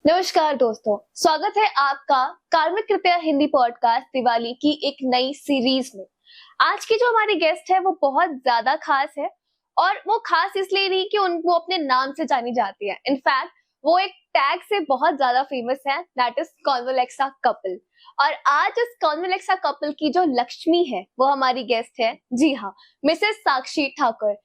नमस्कार दोस्तों, स्वागत है आपका कार्मिक कृपया हिंदी पॉडकास्ट दिवाली की एक नई सीरीज में। आज की जो हमारी गेस्ट है वो बहुत ज्यादा खास है और वो खास इसलिए नहीं कि वो अपने नाम से जानी जाती है। इनफैक्ट वो एक टैग से बहुत ज्यादा फेमस है, दैट इज कॉन्वोलेक्सा कपल। और आज इस कॉन्वोलेक्सा कपल की जो लक्ष्मी है वो हमारी गेस्ट है। जी हाँ, मिसेस साक्षी ठाकुर।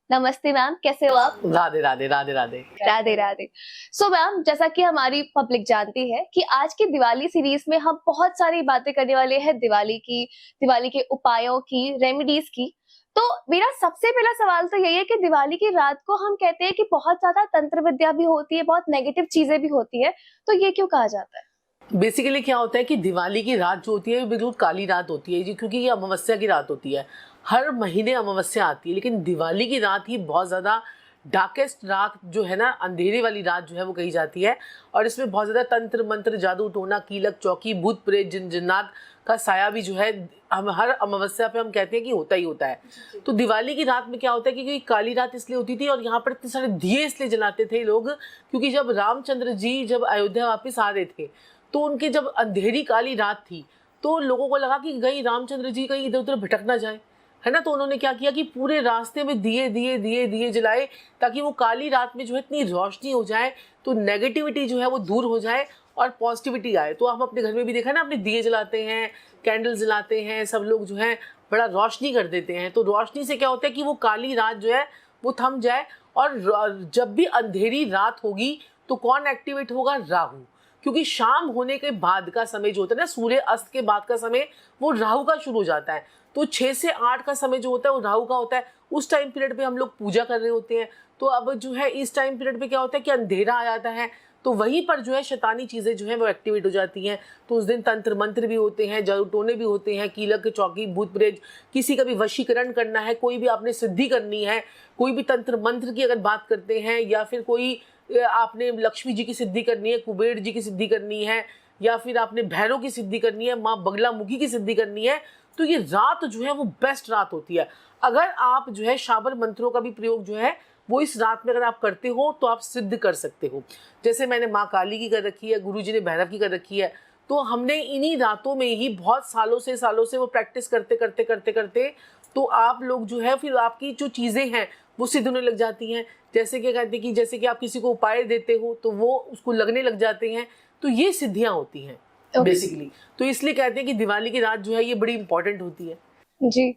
नमस्ते मैम, कैसे हो आप? राधे राधे राधे राधे राधे राधे। सो मैम, जैसा कि हमारी पब्लिक जानती है कि आज की दिवाली सीरीज में हम बहुत सारी बातें करने वाले हैं दिवाली की, दिवाली के उपायों की, रेमेडीज की। तो मेरा सबसे पहला सवाल तो यही है कि दिवाली की रात को हम कहते हैं कि बहुत ज्यादा तंत्र विद्या भी होती है, बहुत नेगेटिव चीजें भी होती है, तो ये क्यों कहा जाता है? बेसिकली क्या होता है कि दिवाली की रात जो होती है बिल्कुल काली रात होती है जी, क्योंकि ये अमावस्या की रात होती है। हर महीने अमावस्या आती है, लेकिन दिवाली की रात ही बहुत ज़्यादा डार्केस्ट रात जो है ना, अंधेरे वाली रात जो है वो कही जाती है। और इसमें बहुत ज़्यादा तंत्र मंत्र, जादू टोना, कीलक चौकी, भूत प्रेत, जिन जिन्नात का साया भी जो है हम हर अमावस्या पे हम कहते हैं कि होता ही होता है। तो दिवाली की रात में क्या होता है कि काली रात इसलिए होती थी और यहाँ पर इतने सारे दिए इसलिए जलाते थे लोग, क्योंकि जब रामचंद्र जी जब अयोध्या वापस आ रहे थे तो उनके जब अंधेरी काली रात थी तो लोगों को लगा कि कहीं रामचंद्र जी कहीं इधर उधर भटक ना जाए, है ना। तो उन्होंने क्या किया कि पूरे रास्ते में दिए दिए दिए दिए जलाए, ताकि वो काली रात में जो है इतनी रोशनी हो जाए तो नेगेटिविटी जो है वो दूर हो जाए और पॉजिटिविटी आए। तो हम अपने घर में भी देखा ना, अपने दिए जलाते हैं, कैंडल जलाते हैं, सब लोग जो है बड़ा रोशनी कर देते हैं। तो रोशनी से क्या होता है कि वो काली रात जो है वो थम जाए। और जब भी अंधेरी रात होगी तो कौन एक्टिवेट होगा? राहु। क्योंकि शाम होने के बाद का समय जो होता है ना, सूर्य अस्त के बाद का समय, वो राहु का शुरू हो जाता है। तो 6 से 8 का समय जो होता है वो राहु का होता है। उस टाइम पीरियड पे हम लोग पूजा कर रहे होते हैं। तो अब जो है इस टाइम पीरियड पे क्या होता है कि अंधेरा आ जाता है, तो वहीं पर जो है शैतानी चीज़ें जो है वो एक्टिवेट हो जाती हैं। तो उस दिन तंत्र मंत्र भी होते हैं, जादू टोने भी होते हैं, कीलक चौकी, भूत प्रेत, किसी का भी वशीकरण करना है, कोई भी आपने सिद्धि करनी है, कोई भी तंत्र मंत्र की अगर बात करते हैं, या फिर कोई आपने लक्ष्मी जी की सिद्धि करनी है, कुबेर जी की सिद्धि करनी है, या फिर आपने भैरव की सिद्धि करनी है, माँ बगलामुखी की सिद्धि करनी है, तो ये रात जो है वो बेस्ट रात होती है। अगर आप जो है शाबर मंत्रों का भी प्रयोग जो है वो इस रात में अगर आप करते हो तो आप सिद्ध कर सकते हो। जैसे मैंने माँ काली की कर रखी है, गुरु जी ने भैरव की कर रखी है। तो हमने इन्हीं रातों में ही बहुत सालों से वो प्रैक्टिस करते करते करते करते तो आप लोग जो है फिर आपकी जो चीज़ें हैं वो सिद्ध होने लग जाती हैं। जैसे कि कहते हैं कि जैसे कि आप किसी को उपाय देते हो तो वो उसको लगने लग जाते हैं। तो ये सिद्धियाँ होती हैं बेसिकली। तो इसलिए कहते हैं कि दिवाली की रात जो है ये बड़ी इंपॉर्टेंट होती है जी।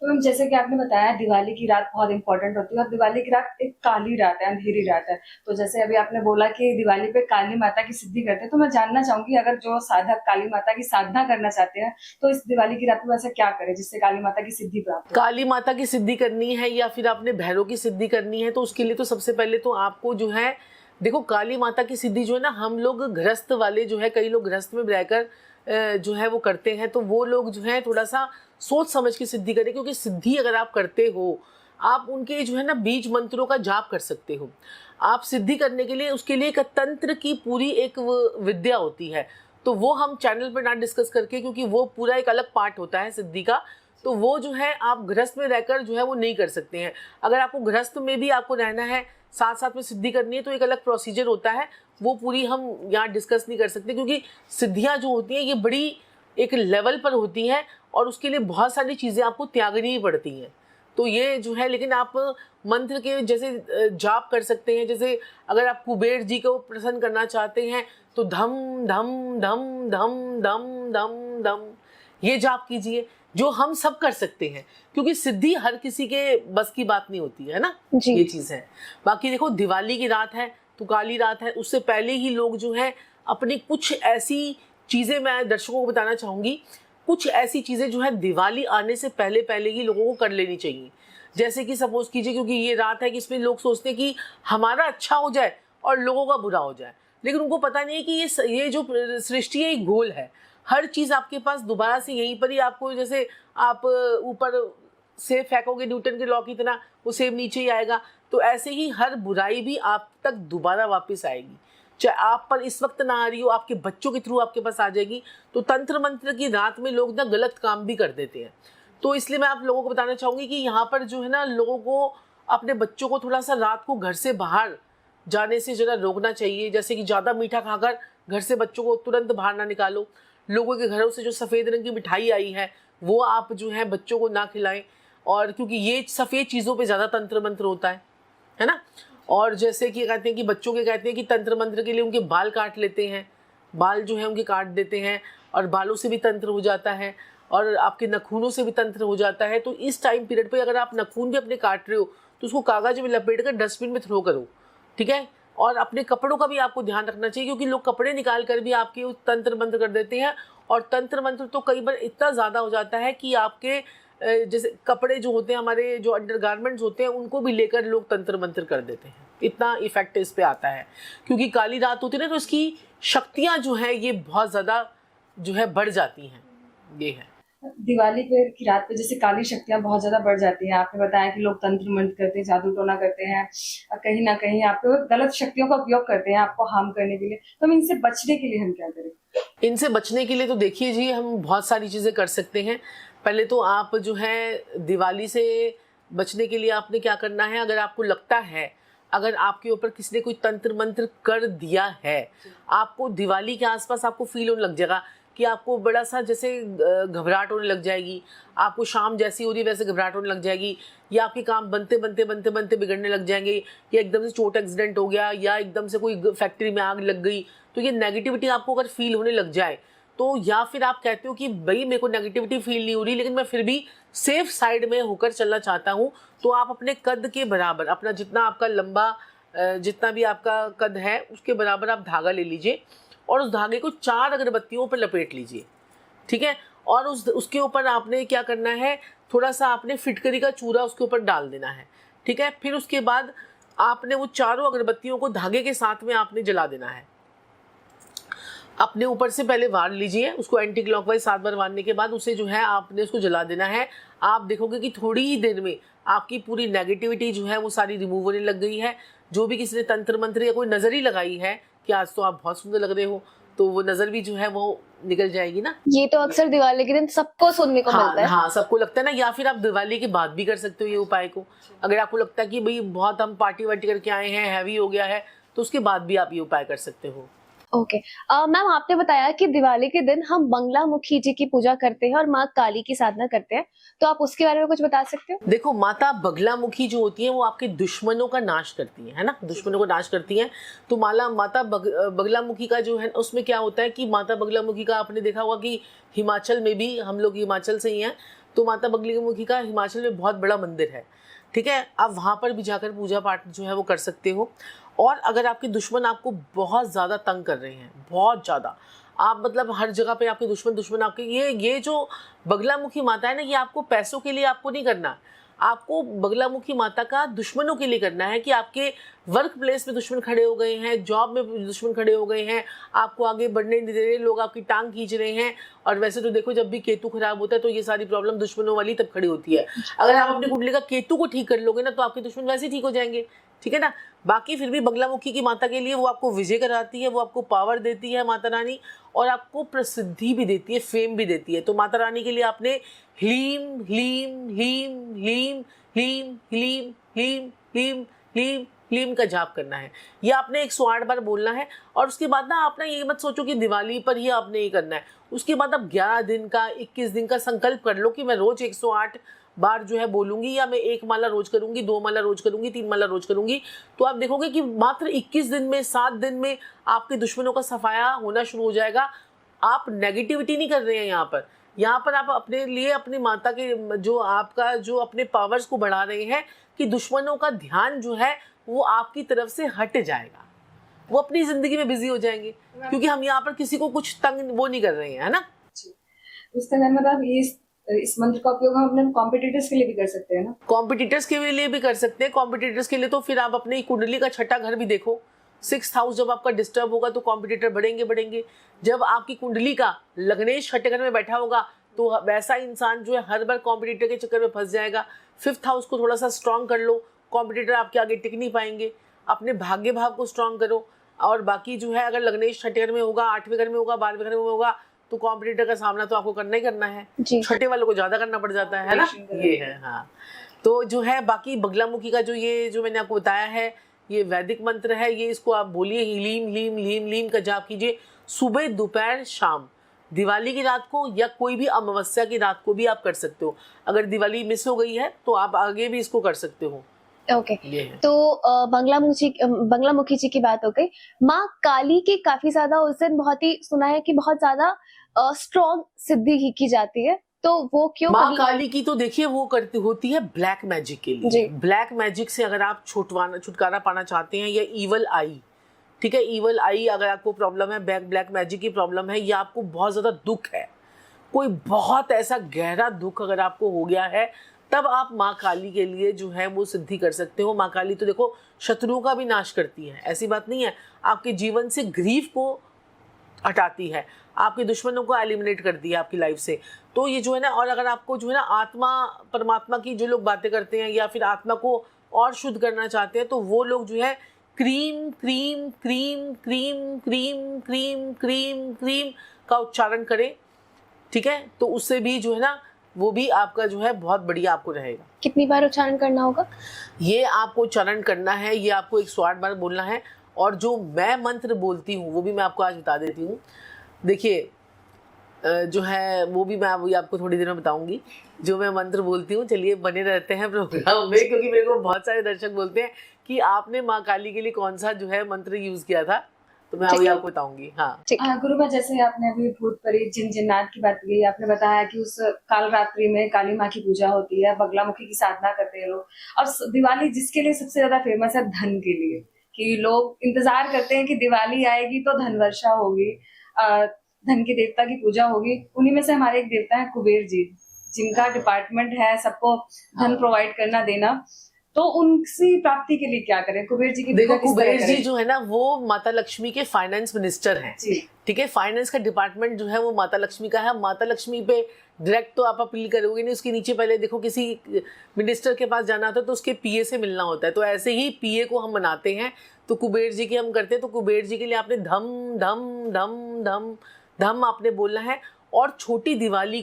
तो मैम, जैसे कि आपने बताया दिवाली की रात बहुत इंपॉर्टेंट होती है और दिवाली की रात एक काली रात है, अंधेरी रात है। तो जैसे अभी आपने बोला कि दिवाली पे काली माता की सिद्धि करते हैं, तो मैं जानना चाहूंगी अगर जो साधक काली माता की साधना करना चाहते हैं तो इस दिवाली की रात में ऐसा क्या करें जिससे काली माता की सिद्धि प्राप्त हो? काली माता की सिद्धि करनी है या फिर आपने भैरव की सिद्धि करनी है, तो उसके लिए तो सबसे पहले तो आपको जो है, देखो काली माता की सिद्धि जो है ना, हम लोग गृहस्थ वाले जो है, कई लोग गृहस्थ में रहकर जो है वो करते हैं। तो वो लोग जो है थोड़ा सा सोच समझ के सिद्धि करें, क्योंकि सिद्धि अगर आप करते हो, आप उनके जो है ना बीज मंत्रों का जाप कर सकते हो। आप सिद्धि करने के लिए उसके लिए एक तंत्र की पूरी एक विद्या होती है। तो वो हम चैनल पर ना डिस्कस करके, क्योंकि वो पूरा एक अलग पार्ट होता है सिद्धि का, तो वो जो है आप गृहस्थ में रहकर जो है वो नहीं कर सकते हैं। अगर आपको गृहस्थ में भी आपको रहना है, साथ साथ में सिद्धि करनी है, तो एक अलग प्रोसीजर होता है, वो पूरी हम यहाँ डिस्कस नहीं कर सकते। क्योंकि सिद्धियाँ जो होती हैं ये बड़ी एक लेवल पर होती हैं और उसके लिए बहुत सारी चीज़ें आपको त्यागनी ही पड़ती हैं। तो ये जो है, लेकिन आप मंत्र के जैसे जाप कर सकते हैं। जैसे अगर आप कुबेर जी को प्रसन्न करना चाहते हैं तो धम धम धम धम धम धम धम ये जाप कीजिए, जो हम सब कर सकते हैं, क्योंकि सिद्धि हर किसी के बस की बात नहीं होती है ना। ये चीज़ है। बाकी देखो दिवाली की रात है तो काली रात है, उससे पहले ही लोग जो है अपनी कुछ ऐसी चीज़ें, मैं दर्शकों को बताना चाहूँगी, कुछ ऐसी चीज़ें जो है दिवाली आने से पहले पहले ही लोगों को कर लेनी चाहिए। जैसे कि सपोज कीजिए, क्योंकि ये रात है कि इसमें लोग सोचते हैं कि हमारा अच्छा हो जाए और लोगों का बुरा हो जाए, लेकिन उनको पता नहीं है कि ये जो सृष्टि है एक गोल है। हर चीज़ आपके पास दोबारा से यहीं पर ही आपको, जैसे आप ऊपर सेब फेंकोगे न्यूटन के लॉ की तरह, वो सेब नीचे ही आएगा। तो ऐसे ही हर बुराई भी आप तक दोबारा वापस आएगी, चाहे आप पर इस वक्त ना आ रही हो, आपके बच्चों के थ्रू आपके पास आ जाएगी। तो तंत्र मंत्र की रात में लोग ना गलत काम भी कर देते हैं। तो इसलिए मैं आप लोगों को बताना चाहूँगी कि यहाँ पर जो है ना, लोगों को अपने बच्चों को थोड़ा सा रात को घर से बाहर जाने से जरा रोकना चाहिए। जैसे कि ज़्यादा मीठा खाकर घर से बच्चों को तुरंत बाहर ना निकालो। लोगों के घरों से जो सफ़ेद रंग की मिठाई आई है वो आप जो है बच्चों को ना खिलाएं, और क्योंकि ये सफ़ेद चीज़ों पे ज़्यादा तंत्र मंत्र होता है ना। और जैसे कि कहते हैं कि बच्चों के कहते हैं कि तंत्र मंत्र के लिए उनके बाल काट लेते हैं, बाल जो है उनके काट देते हैं, और बालों से भी तंत्र हो जाता है, और आपके नाखूनों से भी तंत्र हो जाता है। तो इस टाइम पीरियड पे अगर आप नाखून भी अपने काट रहे हो तो उसको कागज में लपेट कर डस्टबिन में थ्रो करो, ठीक है। और अपने कपड़ों का भी आपको ध्यान रखना चाहिए, क्योंकि लोग कपड़े निकाल कर भी आपके उस तंत्र मंत्र कर देते हैं, और तंत्र मंत्र तो कई बार इतना ज़्यादा हो जाता है कि आपके जैसे कपड़े जो होते हैं, हमारे जो अंडरगारमेंट्स होते हैं, उनको भी लेकर लोग तंत्र मंत्र कर देते हैं। इतना इफेक्ट इस पे आता है, क्योंकि काली रात होती है ना, तो इसकी शक्तियाँ जो है ये बहुत ज़्यादा जो है बढ़ जाती हैं। ये है दिवाली की रात पे जैसे काली शक्तियां बहुत ज्यादा बढ़ जाती हैं। आपने बताया कि लोग तंत्र मंत्र करते हैं, जादू टोना करते हैं, और कहीं ना कहीं आपको गलत शक्तियों का उपयोग करते हैं आपको हार्म करने के लिए। तो हम इनसे बचने के लिए हम क्या करें? इनसे बचने के लिए तो देखिए जी, हम बहुत सारी चीज़ें कर सकते हैं। पहले तो आप जो है दिवाली से बचने के लिए आपने क्या करना है, अगर आपको लगता है अगर आपके ऊपर किसी ने कोई तंत्र मंत्र कर दिया है, आपको दिवाली के आसपास आपको फील होने लग जाएगा कि आपको बड़ा सा जैसे घबराहट होने लग जाएगी, आपको शाम जैसी हो रही वैसे घबराहट होने लग जाएगी, या आपके काम बनते बनते बनते बनते बिगड़ने लग जाएंगे, या एकदम से चोट एक्सीडेंट हो गया, या एकदम से कोई फैक्ट्री में आग लग गई, तो ये नेगेटिविटी आपको अगर फील होने लग जाए, तो या फिर आप कहते हो कि भाई मेरे को नेगेटिविटी फील नहीं हो रही, लेकिन मैं फिर भी सेफ साइड में होकर चलना चाहता हूँ, तो आप अपने कद के बराबर, अपना जितना आपका लंबा जितना भी आपका कद है उसके बराबर आप धागा ले लीजिए, और उस धागे को 4 अगरबत्तियों पर लपेट लीजिए, ठीक है। और उसके ऊपर आपने क्या करना है, थोड़ा सा आपने फिटकरी का चूरा उसके ऊपर डाल देना है, ठीक है। फिर उसके बाद आपने वो चारों अगरबत्तियों को धागे के साथ में आपने जला देना है। अपने ऊपर से पहले वार लीजिए, उसको एंटी क्लॉकवाइज 7 बार वारने के बाद उसे जो है आपने उसको जला देना है। आप देखोगे कि थोड़ी ही देर में आपकी पूरी नेगेटिविटी जो है वो सारी रिमूव होने लग गई है। जो भी किसी ने तंत्र मंत्र या कोई नज़र ही लगाई है कि आज तो आप बहुत सुंदर लग रहे हो, तो वो नज़र भी जो है वो निकल जाएगी ना। ये तो अक्सर दिवाली के दिन सबको सुनने को मिलता है। हाँ, सबको लगता है ना। या फिर आप दिवाली के बाद भी कर सकते हो ये उपाय को। अगर आपको लगता है कि भाई बहुत हम पार्टी वार्टी करके आए हैं, हैवी हो गया है, तो उसके बाद भी आप ये उपाय कर सकते हो। ओके मैम, आपने बताया कि दिवाली के दिन हम बंगला मुखी जी की पूजा करते हैं और माँ काली की साधना करते हैं, तो आप उसके बारे में कुछ बता सकते हो? देखो, माता बगलामुखी जो होती है वो आपके दुश्मनों का नाश करती है ना, दुश्मनों को नाश करती हैं। तो माता बगलामुखी का जो है उसमें क्या होता है कि माता बगलामुखी का आपने देखा होगा कि हिमाचल में भी, हम लोग हिमाचल से ही हैं, तो माता बगलामुखी का हिमाचल में बहुत बड़ा मंदिर है, ठीक है। आप वहाँ पर भी जाकर पूजा पाठ जो है वो कर सकते हो। और अगर आपके दुश्मन आपको बहुत ज़्यादा तंग कर रहे हैं, बहुत ज़्यादा, आप मतलब हर जगह पे आपके दुश्मन आपके, ये जो बगलामुखी माता है ना, ये आपको पैसों के लिए आपको नहीं करना, आपको बगलामुखी माता का दुश्मनों के लिए करना है। कि आपके वर्क प्लेस में दुश्मन खड़े हो गए हैं, जॉब में दुश्मन खड़े हो गए हैं, आपको आगे बढ़ने नहीं दे रहे, लोग आपकी टांग खींच रहे हैं। और वैसे तो देखो, जब भी केतु खराब होता है तो ये सारी प्रॉब्लम दुश्मनों वाली तब खड़ी होती है। अगर आप अपनी कुंडली का केतु को ठीक कर लोगे ना, तो आपके दुश्मन वैसे ही ठीक हो जाएंगे, ठीक है ना। बाकी फिर भी बगलामुखी की माता के लिए वो आपको विजय कराती है, वो आपको पावर देती है माता रानी, और आपको प्रसिद्धि भी देती है, फेम भी देती है। तो माता रानी के लिए आपने ह्लीम ह्लीम ह्लीम ह्लीम ह्लीम ह्लीम ह्लीम ह्लीम ह्लीम ह्लीम का जाप करना है। ये आपने 108 बार बोलना है। और उसके बाद ना आप ना ये मत सोचो कि दिवाली पर ही आपने ये करना है। उसके बाद आप 11 दिन का, 21 दिन का संकल्प कर लो कि मैं रोज 108 बार जो है बोलूंगी, या मैं 1 माला रोज करूंगी, 2 माला रोज करूंगी, 3 माला रोज करूंगी। तो आप देखोगे कि मात्र 21 दिन में, 7 दिन में आपके दुश्मनों का सफाया होना शुरू हो जाएगा। आप नेगेटिविटी नहीं कर रहे हैं यहाँ पर आप अपने लिए, अपनी माता के जो आपका जो अपने पावर्स को बढ़ा रहे हैं, कि दुश्मनों का ध्यान जो है वो आपकी तरफ से हट जाएगा, वो अपनी जिंदगी में बिजी हो जाएंगे, क्योंकि हम यहाँ पर किसी को कुछ तंग वो नहीं कर रहे हैं, है ना। इस तरह मतलब इस मंत्र का उपयोग हम अपने कॉम्पिटिटर्स के लिए भी कर सकते हैं ना? कॉम्पिटिटर्स के लिए भी कर सकते हैं। कॉम्पिटिटर्स के लिए तो फिर आप अपनी कुंडली का छठा घर भी देखो। 6th हाउस जब आपका डिस्टर्ब होगा तो कॉम्पिटिटर बढ़ेंगे। जब आपकी कुंडली का लग्नेश छठे घर में बैठा होगा तो वैसा इंसान जो है हर बार कॉम्पिटिटर के चक्कर में फंस जाएगा। 5th हाउस को थोड़ा सा स्ट्रांग कर लो, कॉम्पिटिटर आपके आगे टिक नहीं पाएंगे। अपने भाग्य भाव को स्ट्रांग करो। और बाकी जो है, अगर लग्नेश छठे घर में होगा, 8वें घर में होगा, 12वें घर में होगा, तो कॉम्पिटिटर का सामना तो आपको करना ही करना है। छठे वालों को ज्यादा करना पड़ जाता है ना, ये है। हाँ, तो जो है बाकी बगलामुखी का जो ये जो मैंने आपको बताया है ये वैदिक मंत्र है, ये इसको आप बोलिए, लीम लीम लीम लीम का जाप कीजिए सुबह दोपहर शाम, दिवाली की रात को या कोई भी अमावस्या की रात को भी आप कर सकते हो। अगर दिवाली मिस हो गई है तो आप आगे भी इसको कर सकते हो। ओके तो बंगलामुखी जी की बात हो गई। माँ काली की काफी ज्यादा उस दिन बहुत ही सुना है कि बहुत ज्यादा स्ट्रॉन्ग सिद्धि की जाती है, तो वो क्यों? माँ काली की तो देखिए वो करती होती है ब्लैक मैजिक के लिए। ब्लैक मैजिक से अगर आप छुटकारा पाना चाहते हैं, या ईवल आई, ठीक है, ईवल आई अगर आपको प्रॉब्लम है, ब्लैक मैजिक की प्रॉब्लम है, या आपको बहुत ज़्यादा दुख है, कोई बहुत ऐसा गहरा दुख अगर आपको हो गया है, तब आप माँ काली के लिए जो है वो सिद्धि कर सकते हो। माँ काली तो देखो शत्रुओं का भी नाश करती है, ऐसी बात नहीं है, आपके जीवन से ग्रीफ को हटाती है, आपके दुश्मनों को एलिमिनेट करती है आपकी लाइफ से। तो ये जो है ना, और अगर आपको जो है ना आत्मा परमात्मा की जो लोग बातें करते हैं या फिर आत्मा को और शुद्ध करना चाहते हैं, तो वो लोग जो है cream cream cream cream cream cream cream cream का उच्चारण करें, ठीक है, तो उससे भी जो है ना वो भी आपका जो है बहुत बढ़िया आपको रहेगा। कितनी बार उच्चारण करना होगा? ये आपको उच्चारण करना है, ये आपको 108 बार बोलना है। और जो मैं मंत्र बोलती हूँ वो भी मैं आपको आज बता देती हूँ। देखिए जो है वो भी मैं अभी आपको थोड़ी देर में बताऊंगी जो मैं मंत्र बोलती हूँ। चलिए बने रहते हैं प्रोग्राम में, क्योंकि मेरे को बहुत सारे दर्शक बोलते हैं कि आपने माँ काली के लिए कौन सा जो है मंत्र यूज किया था, तो मैं अभी आपको बताऊंगी। हाँ गुरुमा, जैसे आपने अभी भूत परी जिन्नात की बात की, आपने बताया कि उस काल रात्रि में काली माँ की पूजा होती है, बगलामुखी की साधना करते हैं लोग। और दिवाली जिसके लिए सबसे ज्यादा फेमस है, धन के लिए, कि लोग इंतजार करते हैं कि दिवाली आएगी तो धन वर्षा होगी, धन के देवता की पूजा होगी। उन्हीं में से हमारे एक देवता है कुबेर जी, जिनका डिपार्टमेंट है सबको धन प्रोवाइड करना देना। तो उनकी प्राप्ति के लिए क्या करें? कुबेर जी की देखो कुबेर जी जो है ना वो माता लक्ष्मी के फाइनेंस मिनिस्टर हैं, ठीक है, फाइनेंस का डिपार्टमेंट जो है वो माता लक्ष्मी का है। माता लक्ष्मी पे डायरेक्ट तो आप अपील करोगे नहीं, उसके नीचे पहले देखो किसी मिनिस्टर के पास जाना होता है तो उसके पीए से मिलना होता है। तो ऐसे ही पीए को हम बनाते हैं, तो कुबेर जी की हम करते हैं। तो कुबेर जी के लिए आपने धम धम धम धम धम आपने बोलना है। और छोटी दिवाली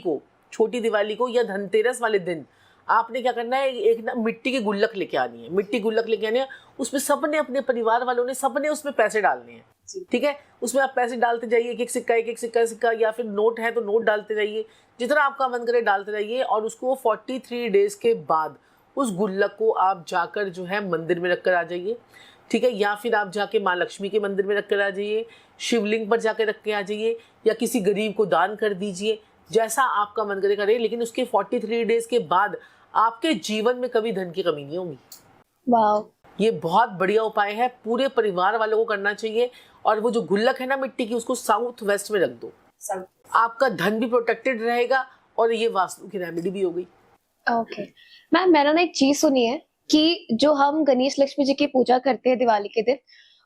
को या धनतेरस वाले दिन आपने क्या करना है, एक ना मिट्टी की गुल्लक लेके आनी है, मिट्टी गुल्लक लेके आनी है, उसमें सबने अपने परिवार वालों ने सबने उसमें पैसे डालने हैं, ठीक है, उसमें आप पैसे डालते जाइए, एक एक सिक्का या फिर नोट है तो नोट डालते जाइए, जितना आपका मन करे डालते जाइए। और उसको 43 डेज के बाद उस गुल्लक को आप जाकर जो है मंदिर में रख कर आ जाइए, ठीक है, या फिर आप जाके माँ लक्ष्मी के मंदिर में रख कर आ जाइए, शिवलिंग पर जाके रख के आ जाइए, या किसी गरीब को दान कर दीजिए, जैसा आपका मन करे करें। लेकिन उसके 43 डेज के बाद आपके जीवन में कभी धन की कमी नहीं होगी। वाह, ये बहुत बढ़िया उपाय है, पूरे परिवार वालों को करना चाहिए। और वो जो गुल्लक है ना मिट्टी की, उसको साउथ वेस्ट में रख दो, आपका धन भी प्रोटेक्टेड रहेगा और ये वास्तु की रेमेडी भी हो गई। ओके मैम, मैंने ना एक चीज सुनी है कि जो हम गणेश लक्ष्मी जी की पूजा करते हैं दिवाली के दिन,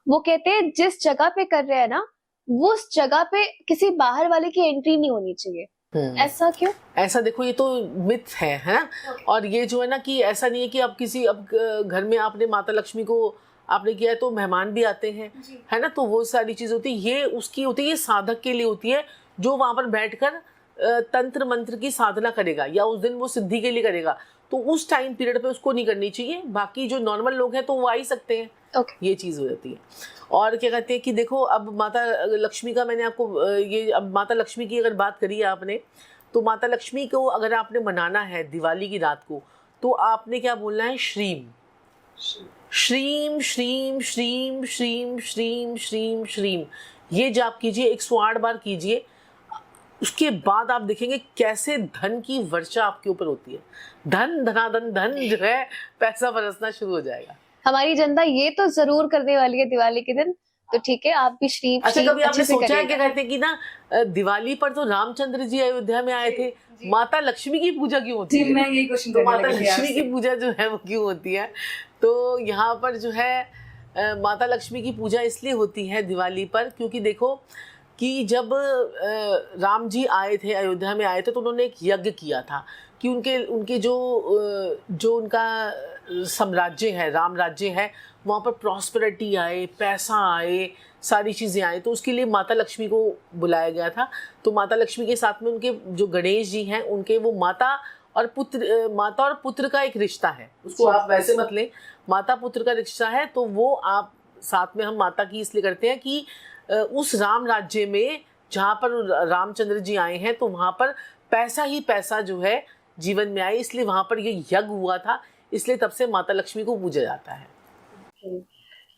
वो कहते हैं जिस जगह पे कर रहे हैं ना, वो उस जगह पे किसी बाहर वाले की एंट्री नहीं होनी चाहिए। ऐसा क्यों? ऐसा देखो ये तो मिथ है ना। और ये जो है ना कि ऐसा नहीं है कि आप किसी अब घर में आपने माता लक्ष्मी को आपने किया है तो मेहमान भी आते हैं, है ना, तो वो सारी चीज होती है, ये उसकी होती है, ये साधक के लिए होती है जो वहां पर बैठकर तंत्र मंत्र की साधना करेगा या उस दिन वो सिद्धि के लिए करेगा। तो उस टाइम पीरियड पे उसको नहीं करनी चाहिए। बाकी जो नॉर्मल लोग हैं तो वो आ ही सकते हैं। ये चीज हो जाती है। और क्या कहते हैं कि देखो अब माता लक्ष्मी का मैंने आपको ये अब माता लक्ष्मी की अगर बात करी है आपने, तो माता लक्ष्मी को अगर आपने मनाना है दिवाली की रात को, तो आपने क्या बोलना है, श्रीम श्रीम श्रीम श्रीम श्रीम श्रीम श्रीम श्रीम, ये जाप कीजिए, 108 बार कीजिए। उसके बाद आप देखेंगे कैसे धन की वर्षा आपके ऊपर होती है। धन धनाधन धन जो है पैसा बरसना शुरू हो जाएगा। हमारी जनता ये तो जरूर करने वाली है दिवाली के दिन, तो ठीक है आप भी श्रीम। अच्छा, कभी आपने सोचा है क्या कहते हैं कि ना दिवाली पर तो रामचंद्र जी अयोध्या में आए थे, माता लक्ष्मी की पूजा क्यों होती है? मैं यही क्वेश्चन तो माता लक्ष्मी की पूजा जो है वो क्यों होती है? तो यहाँ पर जो है माता लक्ष्मी की पूजा इसलिए होती है दिवाली पर, क्योंकि देखो कि जब राम जी आए थे, अयोध्या में आए थे, तो उन्होंने एक यज्ञ किया था कि उनके जो उनका साम्राज्य है, राम राज्य है, वहाँ पर प्रॉस्पेरिटी आए, पैसा आए, सारी चीज़ें आए। तो उसके लिए माता लक्ष्मी को बुलाया गया था। तो माता लक्ष्मी के साथ में उनके जो गणेश जी हैं, उनके वो माता और पुत्र, माता और पुत्र का एक रिश्ता है, उसको आप वैसे मत लें, माता पुत्र का रिश्ता है। तो वो आप साथ में हम माता की इसलिए करते हैं कि उस राम राज्य में जहाँ पर रामचंद्र जी आए हैं तो वहाँ पर पैसा ही पैसा जो है जीवन में आए, इसलिए वहाँ पर ये यज्ञ हुआ था, इसलिए तब से माता लक्ष्मी को पूजा जाता है।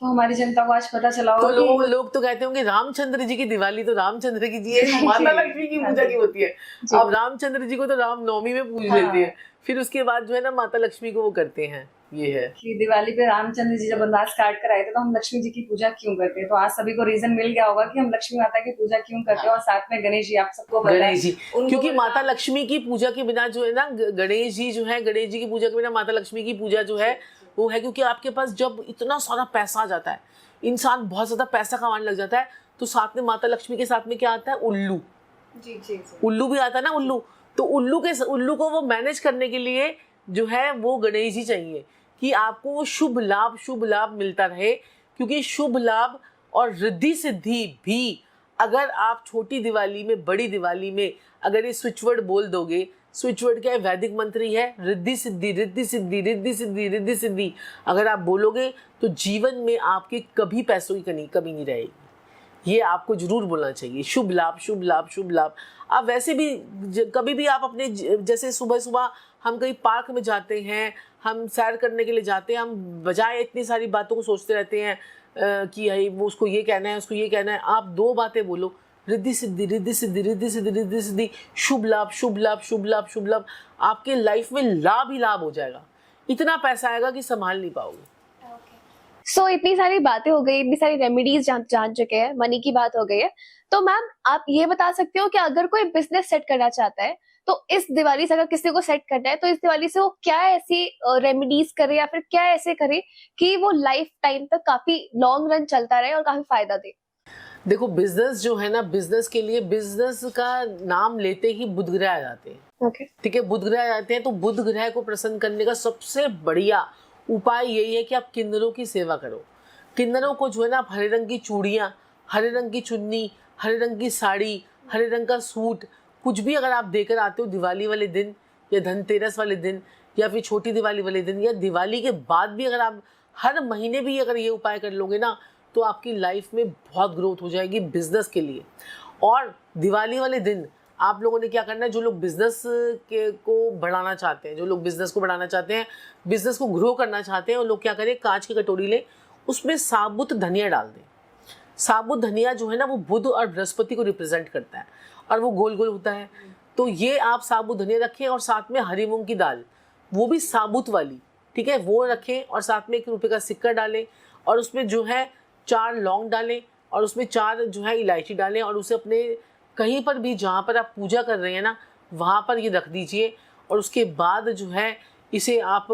तो हमारी जनता को आज पता चला तो होगा लोग तो कहते होंगे रामचंद्र जी की दिवाली तो रामचंद्र की जी है, माता लक्ष्मी की पूजा की होती है। अब रामचंद्र जी को तो रामनवमी में पूज लेते हैं, फिर उसके बाद जो है ना माता लक्ष्मी को वो करते हैं। ये है कि दिवाली पे रामचंद्र जी जब वनवास काट कर आए थे तो हम लक्ष्मी जी की पूजा क्यों करते हैं। तो आज सभी को रीजन मिल गया होगा कि हम लक्ष्मी माता की पूजा क्यों करते हैं। और साथ में गणेश जी, आप सबको पता है गणेश जी, क्योंकि माता लक्ष्मी की पूजा के बिना जो है ना गणेश जी जो है, गणेश जी की पूजा के बिना माता लक्ष्मी की पूजा जो है वो है, क्योंकि आपके पास जब इतना सारा पैसा आ जाता है, इंसान बहुत ज्यादा पैसा कमाने लग जाता है, तो साथ में माता लक्ष्मी के साथ में क्या आता है, उल्लू। जी उल्लू भी आता है ना, उल्लू। तो उल्लू को वो मैनेज करने के लिए जो है वो गणेश जी चाहिए कि आपको वो शुभ लाभ मिलता रहे, क्योंकि शुभ लाभ और रिद्धि सिद्धि भी अगर आप छोटी दिवाली में, बड़ी दिवाली में अगर ये स्विच वर्ड बोल दोगे, स्विच वर्ड क्या है, वैदिक मंत्र ही है, रिद्धि सिद्धि रिद्धि सिद्धि रिद्धि सिद्धि रिद्धि सिद्धि, अगर आप बोलोगे तो जीवन में आपके कभी पैसों की कमी नहीं रहेगी। ये आपको जरूर बोलना चाहिए, शुभ लाभ शुभ लाभ शुभ लाभ। आप वैसे भी कभी भी आप अपने, जैसे सुबह सुबह हम कहीं पार्क में जाते हैं, हम सैर करने के लिए जाते हैं, हम बजाय इतनी सारी बातों को सोचते रहते हैं कि वो उसको ये कहना है, उसको ये कहना है, आप 2 बातें बोलो, रिद्धि सिद्धि रिद्धि सिद्धि रिद्धि सिद्धि रिद्धि सिद्धि, शुभ लाभ शुभ लाभ शुभ लाभ शुभ लाभ, आपके लाइफ में लाभ ही लाभ हो जाएगा, इतना पैसा आएगा कि संभाल नहीं पाओगे। सो इतनी सारी बातें हो गई, इतनी सारी रेमेडीज जान चुके हैं, मनी की बात हो गई है। तो मैम आप ये बता सकते हो कि अगर कोई बिजनेस सेट करना चाहता है तो इस दिवाली से, अगर किसी को सेट करना है तो इस दिवाली से वो क्या ऐसी रेमेडीज करे या फिर क्या ऐसे करे कि वो लाइफ टाइम तक काफी लॉन्ग रन चलता रहे और काफी फायदा दे? देखो, बिजनेस जो है ना, बिजनेस के लिए, बिजनेस का नाम लेते ही बुध ग्रह आ जाते हैं। ठीक है, बुध ग्रह आ जाते हैं, तो बुध ग्रह को प्रसन्न करने का सबसे बढ़िया उपाय यही है कि आप किन्नरों की सेवा करो। किन्नरों को जो है ना, आप हरे रंग की चूड़ियाँ, हरे रंग की चुन्नी, हरे रंग की साड़ी, हरे रंग का सूट, कुछ भी अगर आप देकर आते हो दिवाली वाले दिन या धनतेरस वाले दिन या फिर छोटी दिवाली वाले दिन या दिवाली के बाद भी, अगर आप हर महीने भी अगर ये उपाय कर लोगे ना, तो आपकी लाइफ में बहुत ग्रोथ हो जाएगी बिजनेस के लिए। और दिवाली वाले दिन आप लोगों ने क्या करना है, जो लोग बिजनेस को बढ़ाना चाहते हैं, जो लोग बिजनेस को बढ़ाना चाहते हैं, बिजनेस को ग्रो करना चाहते हैं, वो लोग क्या करें, कांच की कटोरी लें, उसमें साबुत धनिया डाल दें। साबुत धनिया जो है ना, वो बुध और बृहस्पति को रिप्रेजेंट करता है और वो गोल गोल होता है। तो ये आप साबुत धनिया रखें और साथ में हरी मूंग की दाल, वो भी साबुत वाली, ठीक है, वो रखें और साथ में 1 रुपये का सिक्का डालें और उसमें जो है 4 लौंग डालें और उसमें 4 जो है इलायची डालें और उसे अपने कहीं पर भी जहाँ पर आप पूजा कर रहे हैं ना, वहाँ पर ये रख दीजिए। और उसके बाद जो है इसे आप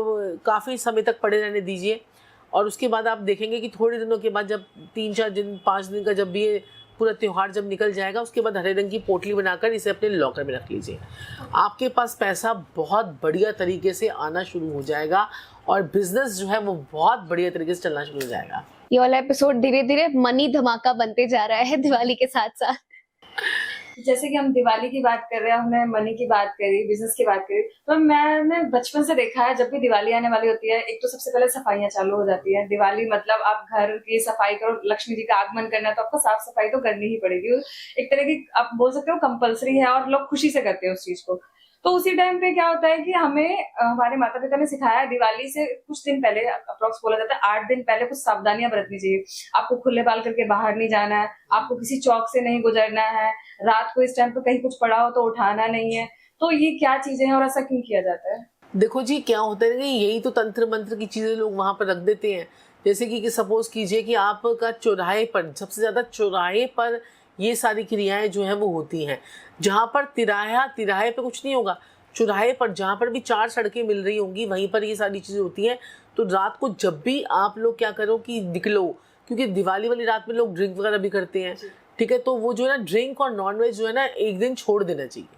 काफ़ी समय तक पड़े रहने दीजिए। और उसके बाद आप देखेंगे कि थोड़े दिनों के बाद, जब 3-4 दिन 5 दिन का जब भी ये पूरा त्यौहार जब निकल जाएगा, उसके बाद हरे रंग की पोटली बनाकर इसे अपने लॉकर में रख लीजिए। आपके पास पैसा बहुत बढ़िया तरीके से आना शुरू हो जाएगा और बिजनेस जो है वो बहुत बढ़िया तरीके से चलना शुरू हो जाएगा। ये वाला एपिसोड धीरे धीरे मनी धमाका बनते जा रहा है दिवाली के साथ साथ। जैसे कि हम दिवाली की बात कर रहे हैं, हमने मनी की बात करी, बिजनेस की बात करी, तो मैंने बचपन से देखा है जब भी दिवाली आने वाली होती है, एक तो सबसे पहले सफाइयां चालू हो जाती है। दिवाली मतलब आप घर की सफाई करो, लक्ष्मी जी का आगमन करना है तो आपको साफ सफाई तो करनी ही पड़ेगी। एक तरह की आप बोल सकते हो कंपलसरी है और लोग खुशी से करते हैं उस चीज को। तो उसी टाइम पे क्या होता है कि हमें हमारे माता पिता ने सिखाया, दिवाली से कुछ दिन पहले, अप्रोक्स बोला जाता है 8 दिन पहले, कुछ सावधानियां बरतनी चाहिए। आपको खुले बाल करके बाहर नहीं जाना है, आपको किसी चौक से नहीं गुजरना है, रात को इस टाइम पे कहीं कुछ पड़ा हो तो उठाना नहीं है। तो ये क्या चीजें हैं और ऐसा क्यों किया जाता है? देखो जी, क्या होता है कि यही तो तंत्र मंत्र की चीजें लोग वहां पर रख देते हैं। जैसे कि सपोज कीजिए कि आपका चौराहे पर, सबसे ज्यादा चौराहे पर ये सारी क्रियाएं जो है वो होती हैं, जहाँ पर तिराहे पे कुछ नहीं होगा, चौराहे पर जहाँ पर भी 4 सड़कें मिल रही होंगी वहीं पर ये सारी चीजें होती हैं। तो रात को जब भी आप लोग क्या करो कि निकलो, क्योंकि दिवाली वाली रात में लोग ड्रिंक वगैरह भी करते हैं, ठीक है, तो वो जो है ना ड्रिंक और नॉनवेज जो है ना एक दिन छोड़ देना चाहिए।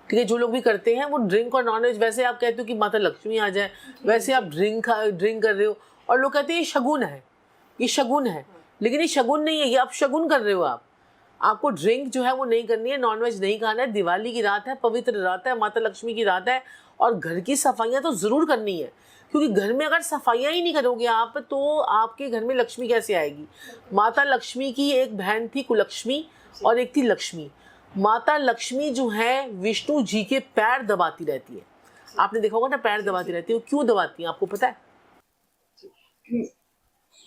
ठीक है, जो लोग भी करते हैं वो ड्रिंक और नॉनवेज, वैसे आप कहते हो कि माता लक्ष्मी आ जाए, वैसे आप ड्रिंक कर रहे हो और लोग कहते हैं ये शगुन है, ये शगुन है, लेकिन ये शगुन नहीं है, ये आप शगुन कर रहे हो। आप आपको ड्रिंक जो है वो नहीं करनी है, नॉनवेज नहीं खाना है, दिवाली की रात है, पवित्र रात है, माता लक्ष्मी की रात है, और घर की सफाइयाँ तो ज़रूर करनी है, क्योंकि घर में अगर सफाइयाँ ही नहीं करोगे आप तो आपके घर में लक्ष्मी कैसे आएगी। माता लक्ष्मी की एक बहन थी कुलक्ष्मी और एक थी लक्ष्मी। माता लक्ष्मी जो है विष्णु जी के पैर दबाती रहती है, आपने देखा होगा ना, पैर दबाती रहती है। वो क्यों दबाती है आपको पता है?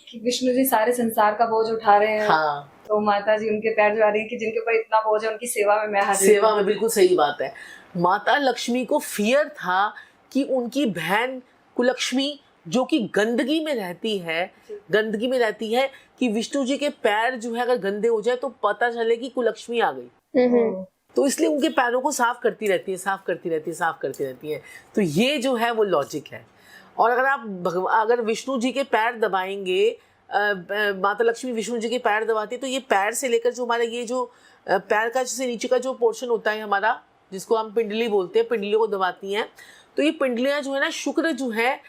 कि विष्णु जी सारे संसार का बोझ उठा रहे हैं। हाँ, तो माता जी उनके पैर दबा रही है कि जिनके ऊपर इतना बोझ है उनकी सेवा में मैं हाजिर सेवा में, बिल्कुल सही बात है। माता लक्ष्मी को फियर था कि उनकी बहन कुलक्ष्मी जो कि गंदगी में रहती है कि विष्णु जी के पैर जो है अगर गंदे हो जाए तो पता चले कि कुलक्ष्मी आ गई। तो इसलिए उनके पैरों को साफ करती रहती है। तो ये जो है वो लॉजिक है। और अगर आप अगर विष्णु जी के पैर दबाएंगे, माता लक्ष्मी विष्णु जी के पैर दबाती है, तो ये पैर से लेकर जो हमारा ये जो पैर का जैसे नीचे का जो पोर्शन होता है हमारा, जिसको हम पिंडली बोलते हैं, पिंडलियों को दबाती हैं। तो ये पिंडलियाँ जो है ना, शुक्र जो है,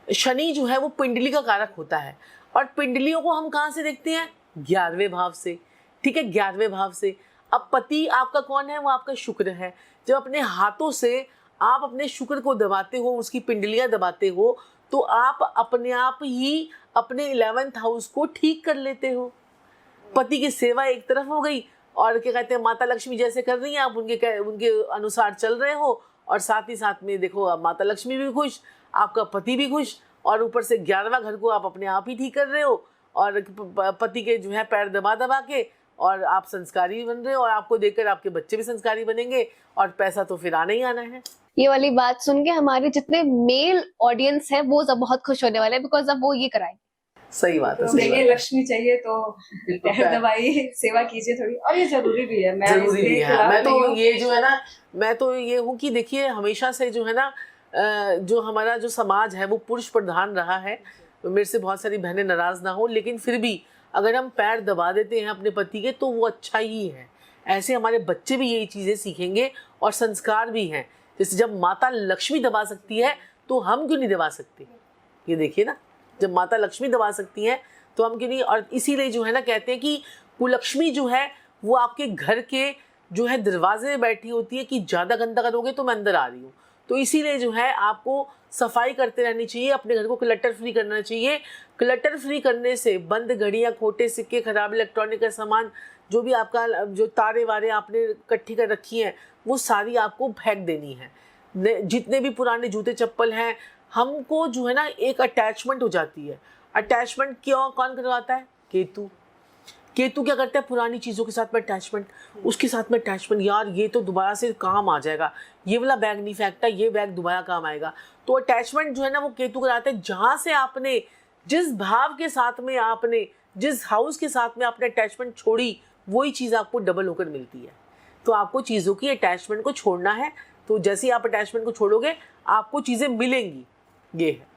शनि जो है वो पिंडली का कारक होता है। और पिंडलियों को हम कहाँ से देखते हैं? 11वें भाव से। ठीक है, 11वें भाव से। अब पति आपका कौन है? वो आपका शुक्र है। जब अपने हाथों से आप अपने शुक्र को दबाते हो, उसकी पिंडलियाँ दबाते हो, तो आप अपने आप ही अपने 11th हाउस को ठीक कर लेते हो। पति की सेवा एक तरफ हो गई, और क्या कहते हैं, माता लक्ष्मी जैसे कर रही हैं आप उनके अनुसार चल रहे हो, और साथ ही साथ में देखो अब माता लक्ष्मी भी खुश, आपका पति भी खुश, और ऊपर से 11वां घर को आप अपने आप ही ठीक कर रहे हो, और पति के जो है पैर दबा दबा के, और आप संस्कारी बन रहे हो, और आपको देखकर आपके बच्चे भी संस्कारी बनेंगे, और पैसा तो फिर आना ही आना है। ये वाली बात सुन के हमारे जितने मेल ऑडियंस है वो सब बहुत खुश होने वाले हैं, बिकॉज अब वो ये कराएंगे। सही बात है, तो चाहिए लक्ष्मी चाहिए तो पैर दबाइए, सेवा कीजिए थोड़ी, और ये जरूरी भी है। जरूरी भी है। मैं तो ये जो है ना, मैं तो ये हूँ कि देखिए हमेशा से जो है ना, जो हमारा जो समाज है वो पुरुष प्रधान रहा है। मेरे से बहुत सारी बहनें नाराज ना हो, लेकिन फिर भी अगर हम पैर दबा देते हैं अपने पति के तो वो अच्छा ही है। ऐसे हमारे बच्चे भी यही चीज़ें सीखेंगे, और संस्कार भी हैं। जैसे जब माता लक्ष्मी दबा सकती है तो हम क्यों नहीं दबा सकते? ये देखिए ना, जब माता लक्ष्मी दबा सकती हैं तो हम क्यों नहीं। और इसीलिए जो है ना, कहते हैं कि कुलक्ष्मी जो है वो आपके घर के जो है दरवाजे में बैठी होती है कि ज़्यादा गंदा करोगे तो मैं अंदर आ रही हूँ। तो इसीलिए जो है आपको सफाई करते रहनी चाहिए, अपने घर को क्लटर फ्री करना चाहिए। क्लटर फ्री करने से बंद घड़ियाँ, खोटे सिक्के, खराब इलेक्ट्रॉनिक का सामान, जो भी आपका जो तारे वारे आपने इकट्ठी कर रखी हैं, वो सारी आपको फेंक देनी है। जितने भी पुराने जूते चप्पल हैं, हमको जो है ना एक अटैचमेंट हो जाती है। अटैचमेंट क्यों कौन करवाता है? केतु। केतु क्या करता है? पुरानी चीज़ों के साथ में अटैचमेंट, उसके साथ में अटैचमेंट। यार ये तो दोबारा से काम आ जाएगा, ये वाला बैग नहीं फेंकता, ये बैग दोबारा काम आएगा। तो अटैचमेंट जो है ना वो केतु कराता है। जहाँ से आपने जिस भाव के साथ में आपने जिस हाउस के साथ में आपने अटैचमेंट छोड़ी, वही चीज़ आपको डबल होकर मिलती है। तो आपको चीज़ों की अटैचमेंट को छोड़ना है। तो जैसे ही आप अटैचमेंट को छोड़ोगे आपको चीज़ें मिलेंगी। ये है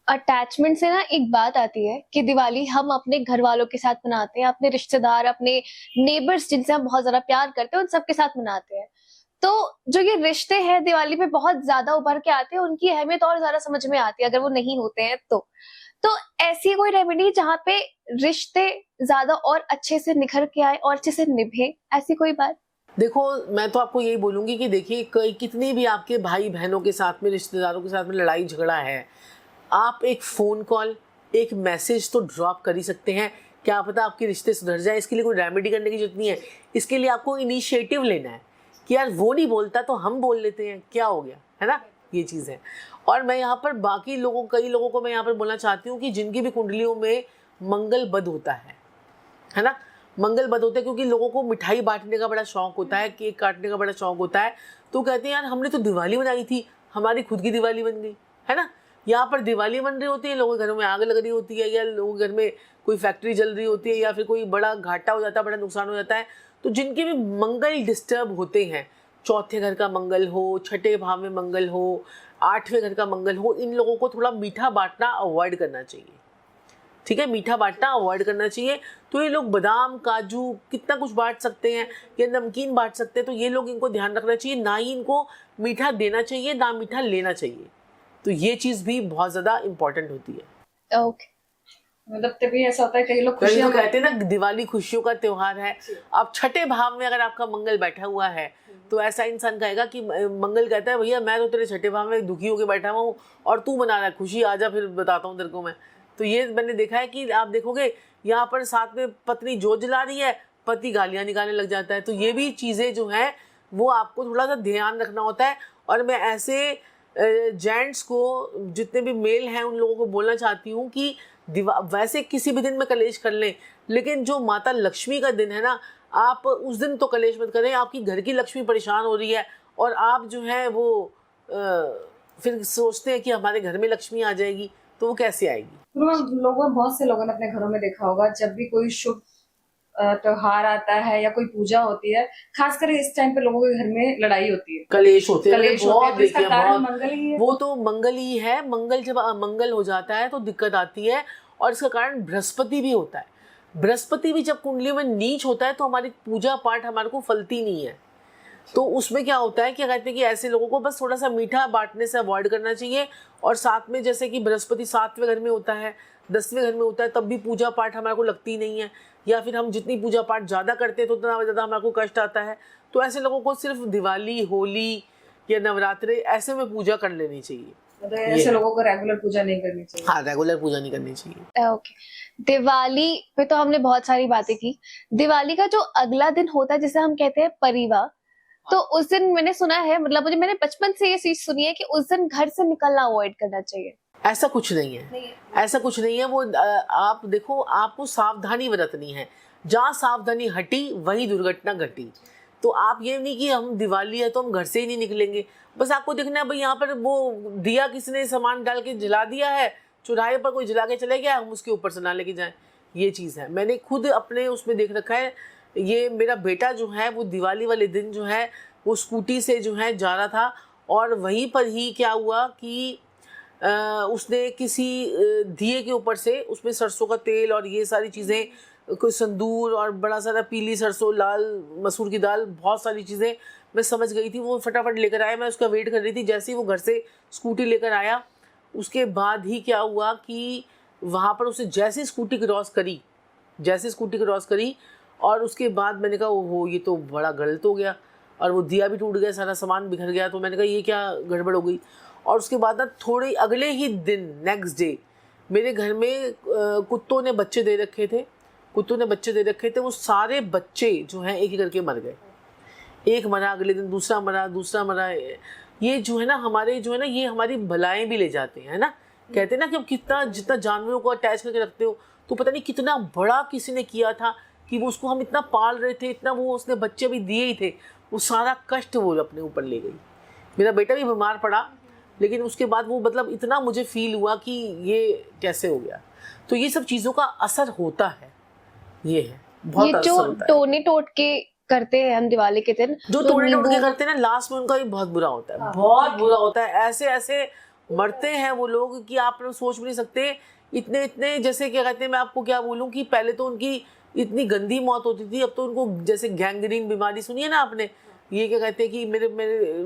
अटैचमेंट से ना एक बात आती है कि दिवाली हम अपने घर वालों के साथ मनाते हैं, अपने रिश्तेदार, अपने नेबर्स जिनसे हम बहुत ज्यादा प्यार करते हैं, उन सबके साथ मनाते हैं। तो जो ये रिश्ते हैं दिवाली पे बहुत ज्यादा उभर के आते हैं, उनकी अहमियत और ज्यादा समझ में आती है अगर वो नहीं होते हैं तो ऐसी कोई रेमेडी जहाँ पे रिश्ते ज्यादा और अच्छे से निखर के आए और अच्छे से निभे, ऐसी कोई बात? देखो, मैं तो आपको यही बोलूँगी कि देखिए कितनी भी आपके भाई बहनों के साथ में, रिश्तेदारों के साथ में लड़ाई झगड़ा है, आप एक फ़ोन कॉल, एक मैसेज तो ड्रॉप कर ही सकते हैं। क्या पता आपके रिश्ते सुधर जाए। इसके लिए कोई रेमेडी करने की जरूरत नहीं है। इसके लिए आपको इनिशिएटिव लेना है कि यार वो नहीं बोलता तो हम बोल लेते हैं, क्या हो गया, है ना, ये चीज़ है। और मैं यहाँ पर बाकी लोगों, कई लोगों को मैं यहाँ पर बोलना चाहती हूँ कि जिनकी भी कुंडलियों में मंगल बद होता है ना, मंगल बद होता है, क्योंकि लोगों को मिठाई बांटने का बड़ा शौक होता है, केक काटने का बड़ा शौक होता है। तो कहते हैं यार हमने तो दिवाली बनाई थी, हमारी खुद की दिवाली बन गई, है ना। यहाँ पर दिवाली बन रही होती है, लोगों के घरों में आग लग रही होती है, या लोगों के घर में कोई फैक्ट्री जल रही होती है, या फिर कोई बड़ा घाटा हो जाता है, बड़ा नुकसान हो जाता है। तो जिनके भी मंगल डिस्टर्ब होते हैं, चौथे घर का मंगल हो, छठे भाव में मंगल हो, 8वें घर का मंगल हो, इन लोगों को थोड़ा मीठा बांटना अवॉइड करना चाहिए। ठीक है, मीठा बांटना अवॉइड करना चाहिए। तो ये लोग बादाम, काजू कितना कुछ बांट सकते हैं, या नमकीन बांट सकते हैं। तो ये लोग, इनको ध्यान रखना चाहिए, ना ही इनको मीठा देना चाहिए, ना मीठा लेना चाहिए। तो ये चीज़ भी बहुत ज़्यादा इम्पोर्टेंट होती है। ओके। मतलब तभी ऐसा होता है कई लोग कई खुशियां तो कहते हैं ना दिवाली खुशियों का त्योहार है। अब छठे भाव में अगर आपका मंगल बैठा हुआ है तो ऐसा इंसान कहेगा कि मंगल कहता है भैया मैं तो तेरे छठे भाव में दुखी होकर बैठा हुआ हूँ और तू मना रहा है खुशी, आजा फिर बताता हूँ तेरे को मैं। तो ये मैंने देखा है कि आप देखोगे यहाँ पर साथ में पत्नी जोत जला रही है, पति गालियाँ निकालने लग जाता है। तो ये भी चीज़ें जो हैं वो आपको थोड़ा सा ध्यान रखना होता है। और मैं ऐसे जेंट्स को, जितने भी मेल हैं, उन लोगों को बोलना चाहती हूँ कि वैसे किसी भी दिन में कलेश कर लें, लेकिन जो माता लक्ष्मी का दिन है ना, आप उस दिन तो कलेश मत करें। आपकी घर की लक्ष्मी परेशान हो रही है और आप जो है वो फिर सोचते हैं कि हमारे घर में लक्ष्मी आ जाएगी, तो वो कैसे आएगी। बहुत से लोगों ने अपने घरों में देखा होगा, जब भी कोई शुभ त्योहार आता है या कोई पूजा होती है, खासकर इस टाइम पे लोगों के घर में लड़ाई होती है, कलेश होते हैं। बहुत तो इसका देखिए, कारण बहुत मंगल ही है। वो तो मंगल ही है। मंगल जब अमंगल हो जाता है तो दिक्कत आती है। और इसका कारण बृहस्पति भी होता है। बृहस्पति भी जब कुंडली में नीच होता है तो हमारी पूजा पाठ हमारे को फलती नहीं है। तो उसमें क्या होता है कि कहते हैं कि ऐसे लोगों को बस थोड़ा सा मीठा बांटने से अवॉइड करना चाहिए। और साथ में जैसे कि बृहस्पति 7वें घर में होता है, 10वें घर में होता है, तब भी पूजा पाठ हमारे को लगती नहीं है, या फिर हम जितनी पूजा पाठ ज़्यादा करते हैं तो उतना ज़्यादा हमारे को कष्ट आता है। तो ऐसे लोगों को सिर्फ दिवाली, होली या नवरात्रे ऐसे में पूजा कर लेनी चाहिए। मतलब ऐसे लोगों को रेगुलर पूजा नहीं करनी चाहिए। हाँ, रेगुलर पूजा नहीं करनी चाहिए। ओके, दिवाली पे तो हमने बहुत सारी बातें की। दिवाली का जो अगला दिन होता है जिसे हम कहते हैं परिवा, तो उस दिन मैंने सुना है, मतलब मैंने बचपन से ये चीज सुनी है कि उस दिन घर से निकलना अवॉइड करना चाहिए। ऐसा कुछ नहीं है, ऐसा कुछ नहीं है। वो आप देखो, आपको सावधानी बरतनी है। जहाँ सावधानी हटी वहीं दुर्घटना घटी। तो आप ये नहीं कि हम दिवाली है तो हम घर से ही नहीं निकलेंगे। बस आपको देखना है भाई यहाँ पर वो दिया किसी ने सामान डाल के जला दिया है, चौराहे पर कोई जला के चले गया, हम उसके ऊपर से ना लेके जाएं। ये चीज़ है, मैंने खुद अपने उसमें देख रखा है। ये मेरा बेटा जो है वो दिवाली वाले दिन जो है वो स्कूटी से जो है जा रहा था, और वहीं पर ही क्या हुआ कि उसने किसी दिए के ऊपर से उसमें सरसों का तेल और ये सारी चीज़ें, कोई संदूर और बड़ा सारा पीली सरसों, लाल मसूर की दाल, बहुत सारी चीज़ें मैं समझ गई थी। वो फटाफट लेकर आया, मैं उसका वेट कर रही थी। जैसे ही वो घर से स्कूटी लेकर आया, उसके बाद ही क्या हुआ कि वहाँ पर उसने जैसे स्कूटी क्रॉस करी और उसके बाद मैंने कहा ओहो, ये तो बड़ा गलत हो गया। और वो दिया भी टूट गया, सारा सामान बिखर गया। तो मैंने कहा ये क्या गड़बड़ हो गई। और उसके बाद ना थोड़े अगले ही दिन, नेक्स्ट डे, मेरे घर में कुत्तों ने बच्चे दे रखे थे। वो सारे बच्चे जो हैं एक एक करके मर गए। एक मरा, अगले दिन दूसरा मरा। ये जो है ना हमारे जो है ना, ये हमारी भलाएं भी ले जाते हैं ना। कहते हैं ना कि अब कितना जितना जानवरों को अटैच करके रखते हो, तो पता नहीं कितना बड़ा किसी ने किया था कि वो उसको हम इतना पाल रहे थे, इतना वो उसने बच्चे भी दिए ही थे, वो सारा कष्ट वो अपने ऊपर ले गई। मेरा बेटा भी बीमार पड़ा, लेकिन उसके बाद वो मतलब इतना मुझे फील हुआ कि ये कैसे हो गया। तो ये सब चीज़ों का असर होता है। ये है बहुत ये जो टोने टोट के करते हैं हम दिवाली के दिन, जो टोने टोट के करते हैं ना, लास्ट में उनका भी बहुत बुरा होता है। बहुत बुरा होता है। ऐसे ऐसे मरते हैं वो लोग कि आप सोच भी नहीं सकते। इतने जैसे क्या कहते हैं, मैं आपको क्या बोलूँ कि पहले तो उनकी इतनी गंदी मौत होती थी, अब तो उनको जैसे गैंग्रीन बीमारी सुनी है ना आपने। ये क्या कहते हैं कि मेरे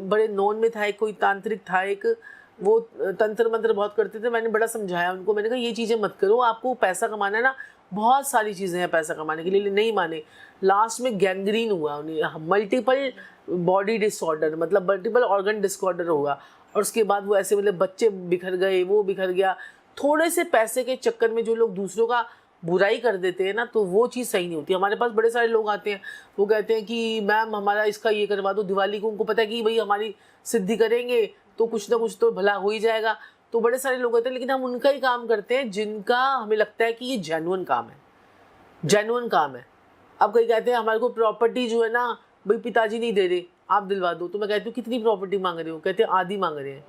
बड़े नॉन में था एक कोई तांत्रिक था एक, वो तंत्र मंत्र बहुत करते थे। मैंने बड़ा समझाया उनको, मैंने कहा ये चीज़ें मत करो, आपको पैसा कमाना है ना, बहुत सारी चीज़ें हैं पैसा कमाने के लिए। नहीं माने, लास्ट में गैंग्रीन हुआ उन्हें, मल्टीपल बॉडी डिसऑर्डर, मतलब मल्टीपल ऑर्गन डिसऑर्डर होगा। और उसके बाद वो ऐसे मतलब बच्चे बिखर गए, वो बिखर गया। थोड़े से पैसे के चक्कर में जो लोग दूसरों का बुराई कर देते हैं ना, तो वो चीज़ सही नहीं होती। हमारे पास बड़े सारे लोग आते हैं, वो कहते हैं कि मैम हमारा इसका ये करवा दो दिवाली को। उनको पता है कि भाई हमारी सिद्धि करेंगे तो कुछ ना कुछ तो भला हो ही जाएगा। तो बड़े सारे लोग होते हैं, लेकिन हम उनका ही काम करते हैं जिनका हमें लगता है कि ये जेन्युइन काम है। अब कई कहते हैं हमारे को प्रॉपर्टी जो है ना भाई पिताजी नहीं दे रहे, आप दिलवा दो। तो मैं कहती हूँ कितनी प्रॉपर्टी मांग रहे हो? कहते हैं आधी मांग रहे हैं।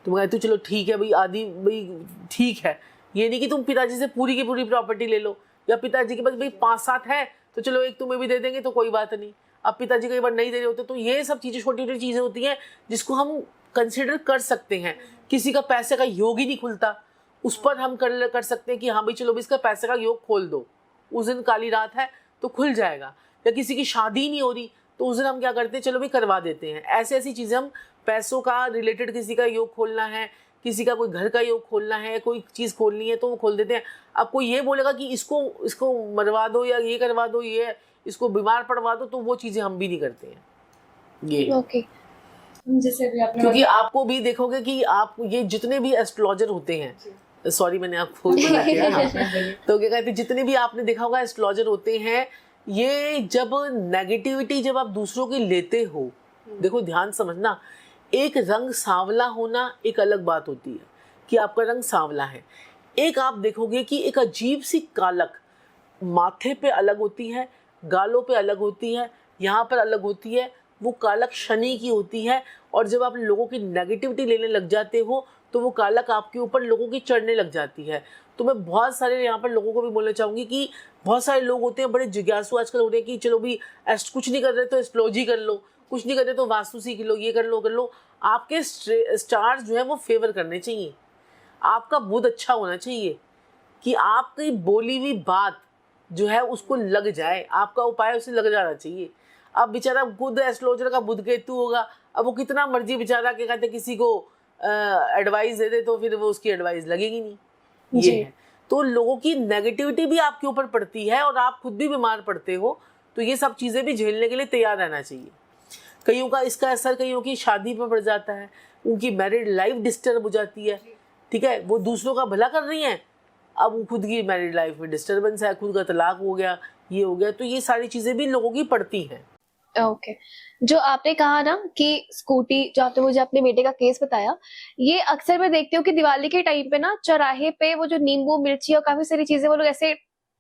तो मैं कहती हूँ चलो ठीक है भाई, आधी भाई ठीक है। ये नहीं कि तुम पिताजी से पूरी की पूरी प्रॉपर्टी ले लो, या पिताजी के पास भाई 5-7 है तो चलो एक तुम्हें भी दे देंगे तो कोई बात नहीं। अब पिताजी कई बार नहीं दे रहे होते। तो ये सब चीज़ें छोटी छोटी चीज़ें होती हैं जिसको हम कंसिडर कर सकते हैं। किसी का पैसे का योग ही नहीं खुलता, उस पर हम कर सकते हैं कि हाँ भाई चलो भी इसका पैसे का योग खोल दो, उस दिन काली रात है तो खुल जाएगा। या किसी की शादी नहीं हो रही तो उस दिन हम क्या करते हैं, चलो भी करवा देते हैं। ऐसी चीज़ें हम पैसों का रिलेटेड, किसी का योग खोलना है, किसी का कोई घर का योग खोलना है, कोई चीज़ खोलनी है तो वो खोल देते हैं। अब कोई ये बोलेगा कि इसको मरवा दो या ये करवा दो, ये इसको बीमार पड़वा दो, तो वो चीज़ें हम भी नहीं करते हैं ये। ओके। जैसे भी आपने क्योंकि आपको भी देखोगे कि आप ये जितने भी एस्ट्रोलॉजर होते हैं, सॉरी मैंने आपको मना किया, हाँ। तो क्या कहते हैं, जितने भी आपने देखा होगा एस्ट्रोलॉजर होते हैं, ये जब नेगेटिविटी जब आप दूसरों की लेते हो, देखो ध्यान समझना, एक रंग सांवला होना एक अलग बात होती है कि आपका रंग सांवला है। एक आप देखोगे कि एक अजीब सी कालक माथे पे अलग होती है, गालों पे अलग होती है, यहाँ पर अलग होती है, वो कालक शनि की होती है। और जब आप लोगों की नेगेटिविटी लेने लग जाते हो तो वो कालक आपके ऊपर लोगों की चढ़ने लग जाती है। तो मैं बहुत सारे यहाँ पर लोगों को भी बोलना चाहूँगी कि बहुत सारे लोग होते हैं बड़े जिज्ञासु आजकल हो रहे हैं कि चलो भी कुछ नहीं कर रहे तो एस्ट्रोलॉजी कर लो, कुछ नहीं कर रहे तो वास्तु सीख लो, ये कर लो। आपके स्टार्स जो है वो फेवर करने चाहिए, आपका बुध अच्छा होना चाहिए कि आपकी बोली हुई बात जो है उसको लग जाए, आपका उपाय उसे लग जाना चाहिए। अब बेचारा खुद एस्ट्रोलॉजर का बुध केतु होगा, अब वो कितना मर्जी बेचारा क्या कहते हैं किसी को एडवाइस दे दे तो फिर वो उसकी एडवाइस लगेगी नहीं, ये है। तो लोगों की नेगेटिविटी भी आपके ऊपर पड़ती है और आप खुद भी बीमार पड़ते हो, तो ये सब चीज़ें भी झेलने के लिए तैयार रहना चाहिए। कईयों का इसका असर कईयों की शादी पर पड़ जाता है, उनकी मैरिड लाइफ डिस्टर्ब हो जाती है, ठीक है, वो दूसरों का भला कर रही हैं, अब खुद की मैरिड लाइफ में डिस्टर्बेंस है, खुद का तलाक हो गया, ये हो गया, तो ये सारी चीज़ें भी लोगों की पड़ती हैं। ओके। जो आपने कहा ना कि स्कूटी, जो आपने मुझे अपने बेटे का केस बताया, ये अक्सर मैं देखती हूँ कि दिवाली के टाइम पे ना चौराहे पे वो जो नींबू मिर्ची और काफी सारी चीजें वो लोग ऐसे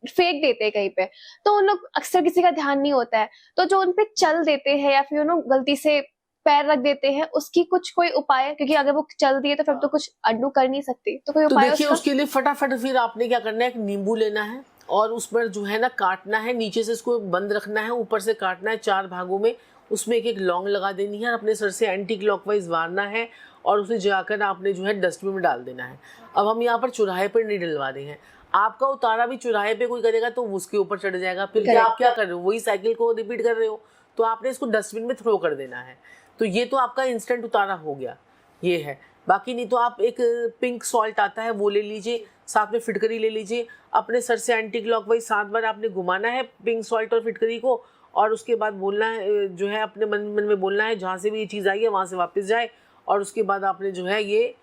फेंक देते हैं कहीं पे, तो उन लोग अक्सर किसी का ध्यान नहीं होता है, तो जो उन पे चल देते हैं या फिर उन लोग गलती से पैर रख देते हैं, उसकी कुछ कोई उपाय है? क्योंकि अगर वो चल दिए तो फिर तो कुछ अनडू कर नहीं सकती, तो कोई तो उपाय देखिए उसका? उसके लिए फटाफट फिर आपने क्या करना है, एक नींबू लेना है और उस पर जो है ना काटना है, नीचे से इसको बंद रखना है, ऊपर से काटना है 4 भागों में, उसमें एक एक लौंग लगा देनी है और अपने सर से एंटी क्लॉकवाइज मारना है और उसे जाकर आपने जो है डस्टबिन में डाल देना है। अब हम यहाँ पर चौराहे पर नहीं डलवा रहे हैं, आपका उतारा भी चौराहे पे कोई करेगा तो उसके ऊपर चढ़ जाएगा, फिर क्या आप क्या कर रहे हो, वही साइकिल को रिपीट कर रहे हो, तो आपने इसको डस्टबिन में थ्रो कर देना है। तो ये तो आपका इंस्टेंट उतारा हो गया, ये है। बाकी नहीं तो आप एक पिंक सॉल्ट आता है वो ले लीजिए, साथ में फिटकरी ले लीजिए, अपने सर से एंटी क्लॉकवाइज 7 बार आपने घुमाना है पिंक सॉल्ट और फिटकरी को, और उसके बाद बोलना है जो है अपने मन में बोलना है जहाँ से भी ये चीज़ आई है वहाँ से वापस जाए, और उसके बाद आपने जो है ये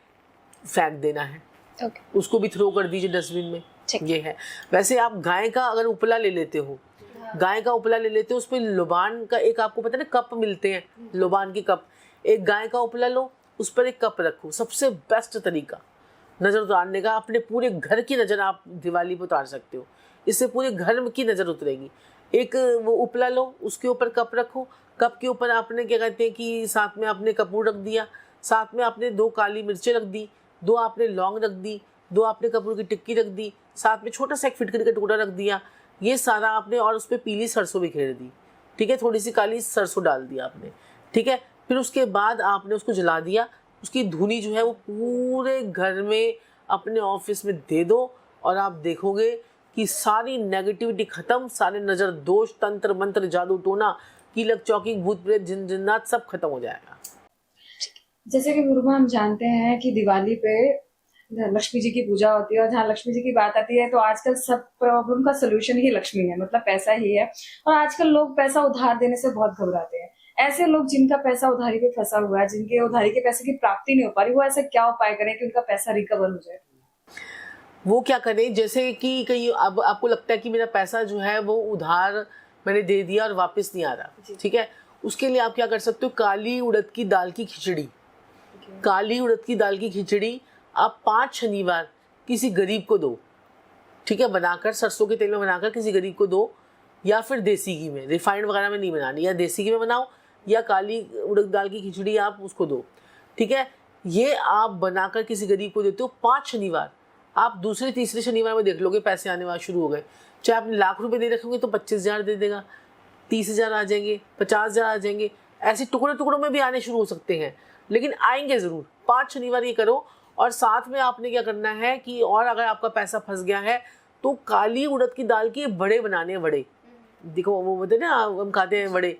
फेंक देना है। उसको भी थ्रो कर दीजिए डस्टबिन में, ये है। वैसे आप गाय का अगर उपला ले लेते हो, गाय का उपला ले लेते हो, उसमें लोबान का एक आपको पता है ना कप मिलते हैं, लोबान की कप, एक गाय का उपला लो, उस पर एक कप रखो, सबसे बेस्ट तरीका नज़र उतारने का। अपने पूरे घर की नज़र आप दिवाली पर उतार सकते हो, इससे पूरे घर की नज़र उतरेगी। एक वो उपला लो, उसके ऊपर कप रखो, कप के ऊपर आपने क्या कहते हैं कि साथ में आपने कपूर रख दिया, साथ में आपने 2 काली मिर्चें रख दी, 2 आपने लौंग रख दी, 2 आपने कपूर की टिक्की रख दी, साथ में छोटा सा एक फिटकरी का टुकड़ा रख दिया, ये सारा आपने, और उस पर पीली सरसों बिखेर दी, ठीक है, थोड़ी सी काली सरसों डाल दिया आपने, ठीक है। फिर उसके बाद आपने उसको जला दिया, उसकी धुनी जो है वो पूरे घर में अपने ऑफिस में दे दो, और आप देखोगे कि सारी नेगेटिविटी खत्म, सारे नज़र दोष, तंत्र मंत्र, जादू टोना, कीलक चौकी, भूत प्रेत, जिन जिन्नात सब खत्म हो जाएगा। जैसे कि गुरुमा हम जानते हैं कि दिवाली पे लक्ष्मी जी की पूजा होती है, और जहाँ लक्ष्मी जी की बात आती है तो आजकल सब प्रॉब्लम का सोल्यूशन ही लक्ष्मी है, मतलब पैसा ही है। और आजकल लोग पैसा उधार देने से बहुत घबराते हैं। ऐसे लोग जिनका पैसा उधारी पे फंसा हुआ है, जिनके उधारी के पैसे की प्राप्ति नहीं हो पा रही, वो ऐसा क्या उपाय करें कि उनका पैसा रिकवर हो जाए? वो क्या करें, जैसे कि कहीं अब आपको लगता है कि मेरा पैसा जो है वो उधार मैंने दे दिया और वापस नहीं आ रहा, ठीक है, उसके लिए आप क्या कर सकते हो, काली उड़द की दाल की खिचड़ी, काली उड़द की दाल की खिचड़ी आप 5 शनिवार किसी गरीब को दो, ठीक है, बनाकर सरसों के तेल में बनाकर किसी गरीब को दो, या फिर देसी घी में, रिफाइंड वगैरह में नहीं बनानी, या देसी घी में बनाओ, या काली उड़द दाल की खिचड़ी आप उसको दो, ठीक है। ये आप बनाकर किसी गरीब को देते हो 5 शनिवार, आप दूसरे तीसरे शनिवार में देख लोगे पैसे आने वाले शुरू हो गए। चाहे आपने लाख रुपए दे रखे तो 25,000 दे देगा, 30,000 आ जाएंगे, 50,000 आ जाएंगे, ऐसे टुकड़े टुकड़ों में भी आने शुरू हो सकते हैं, लेकिन आएंगे ज़रूर। 5 शनिवार ये करो, और साथ में आपने क्या करना है कि और अगर आपका पैसा फंस गया है तो काली उड़द की दाल के बड़े बनाने हैं, बड़े, देखो वो बोलते हैं ना हम खाते हैं वड़े,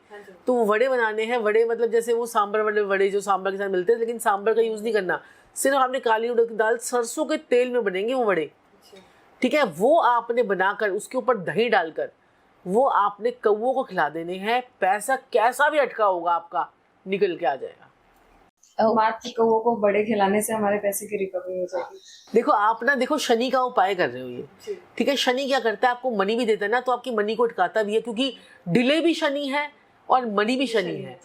तो वो वड़े बनाने हैं, वड़े मतलब जैसे वो सांभर वाले वड़े जो सांभर के साथ मिलते हैं, लेकिन सांभर का यूज़ नहीं करना, सिर्फ आपने काली उड़द की दाल सरसों के तेल में बनेंगे वो वड़े, ठीक है। वो आपने बनाकर उसके ऊपर दही डालकर वो आपने कौवों को खिला देने हैं, पैसा कैसा भी अटका होगा आपका निकल के आ जाएगा। मात्र कौवों को बड़े खिलाने से हमारे पैसे की रिकवरी हो जाएगी। देखो आप ना, देखो शनि का उपाय कर रहे हो ये, ठीक है। शनि क्या करता है, आपको मनी भी देता है ना, तो आपकी मनी को अटकाता भी है, क्योंकि डिले भी शनि है और मनी भी शनि है।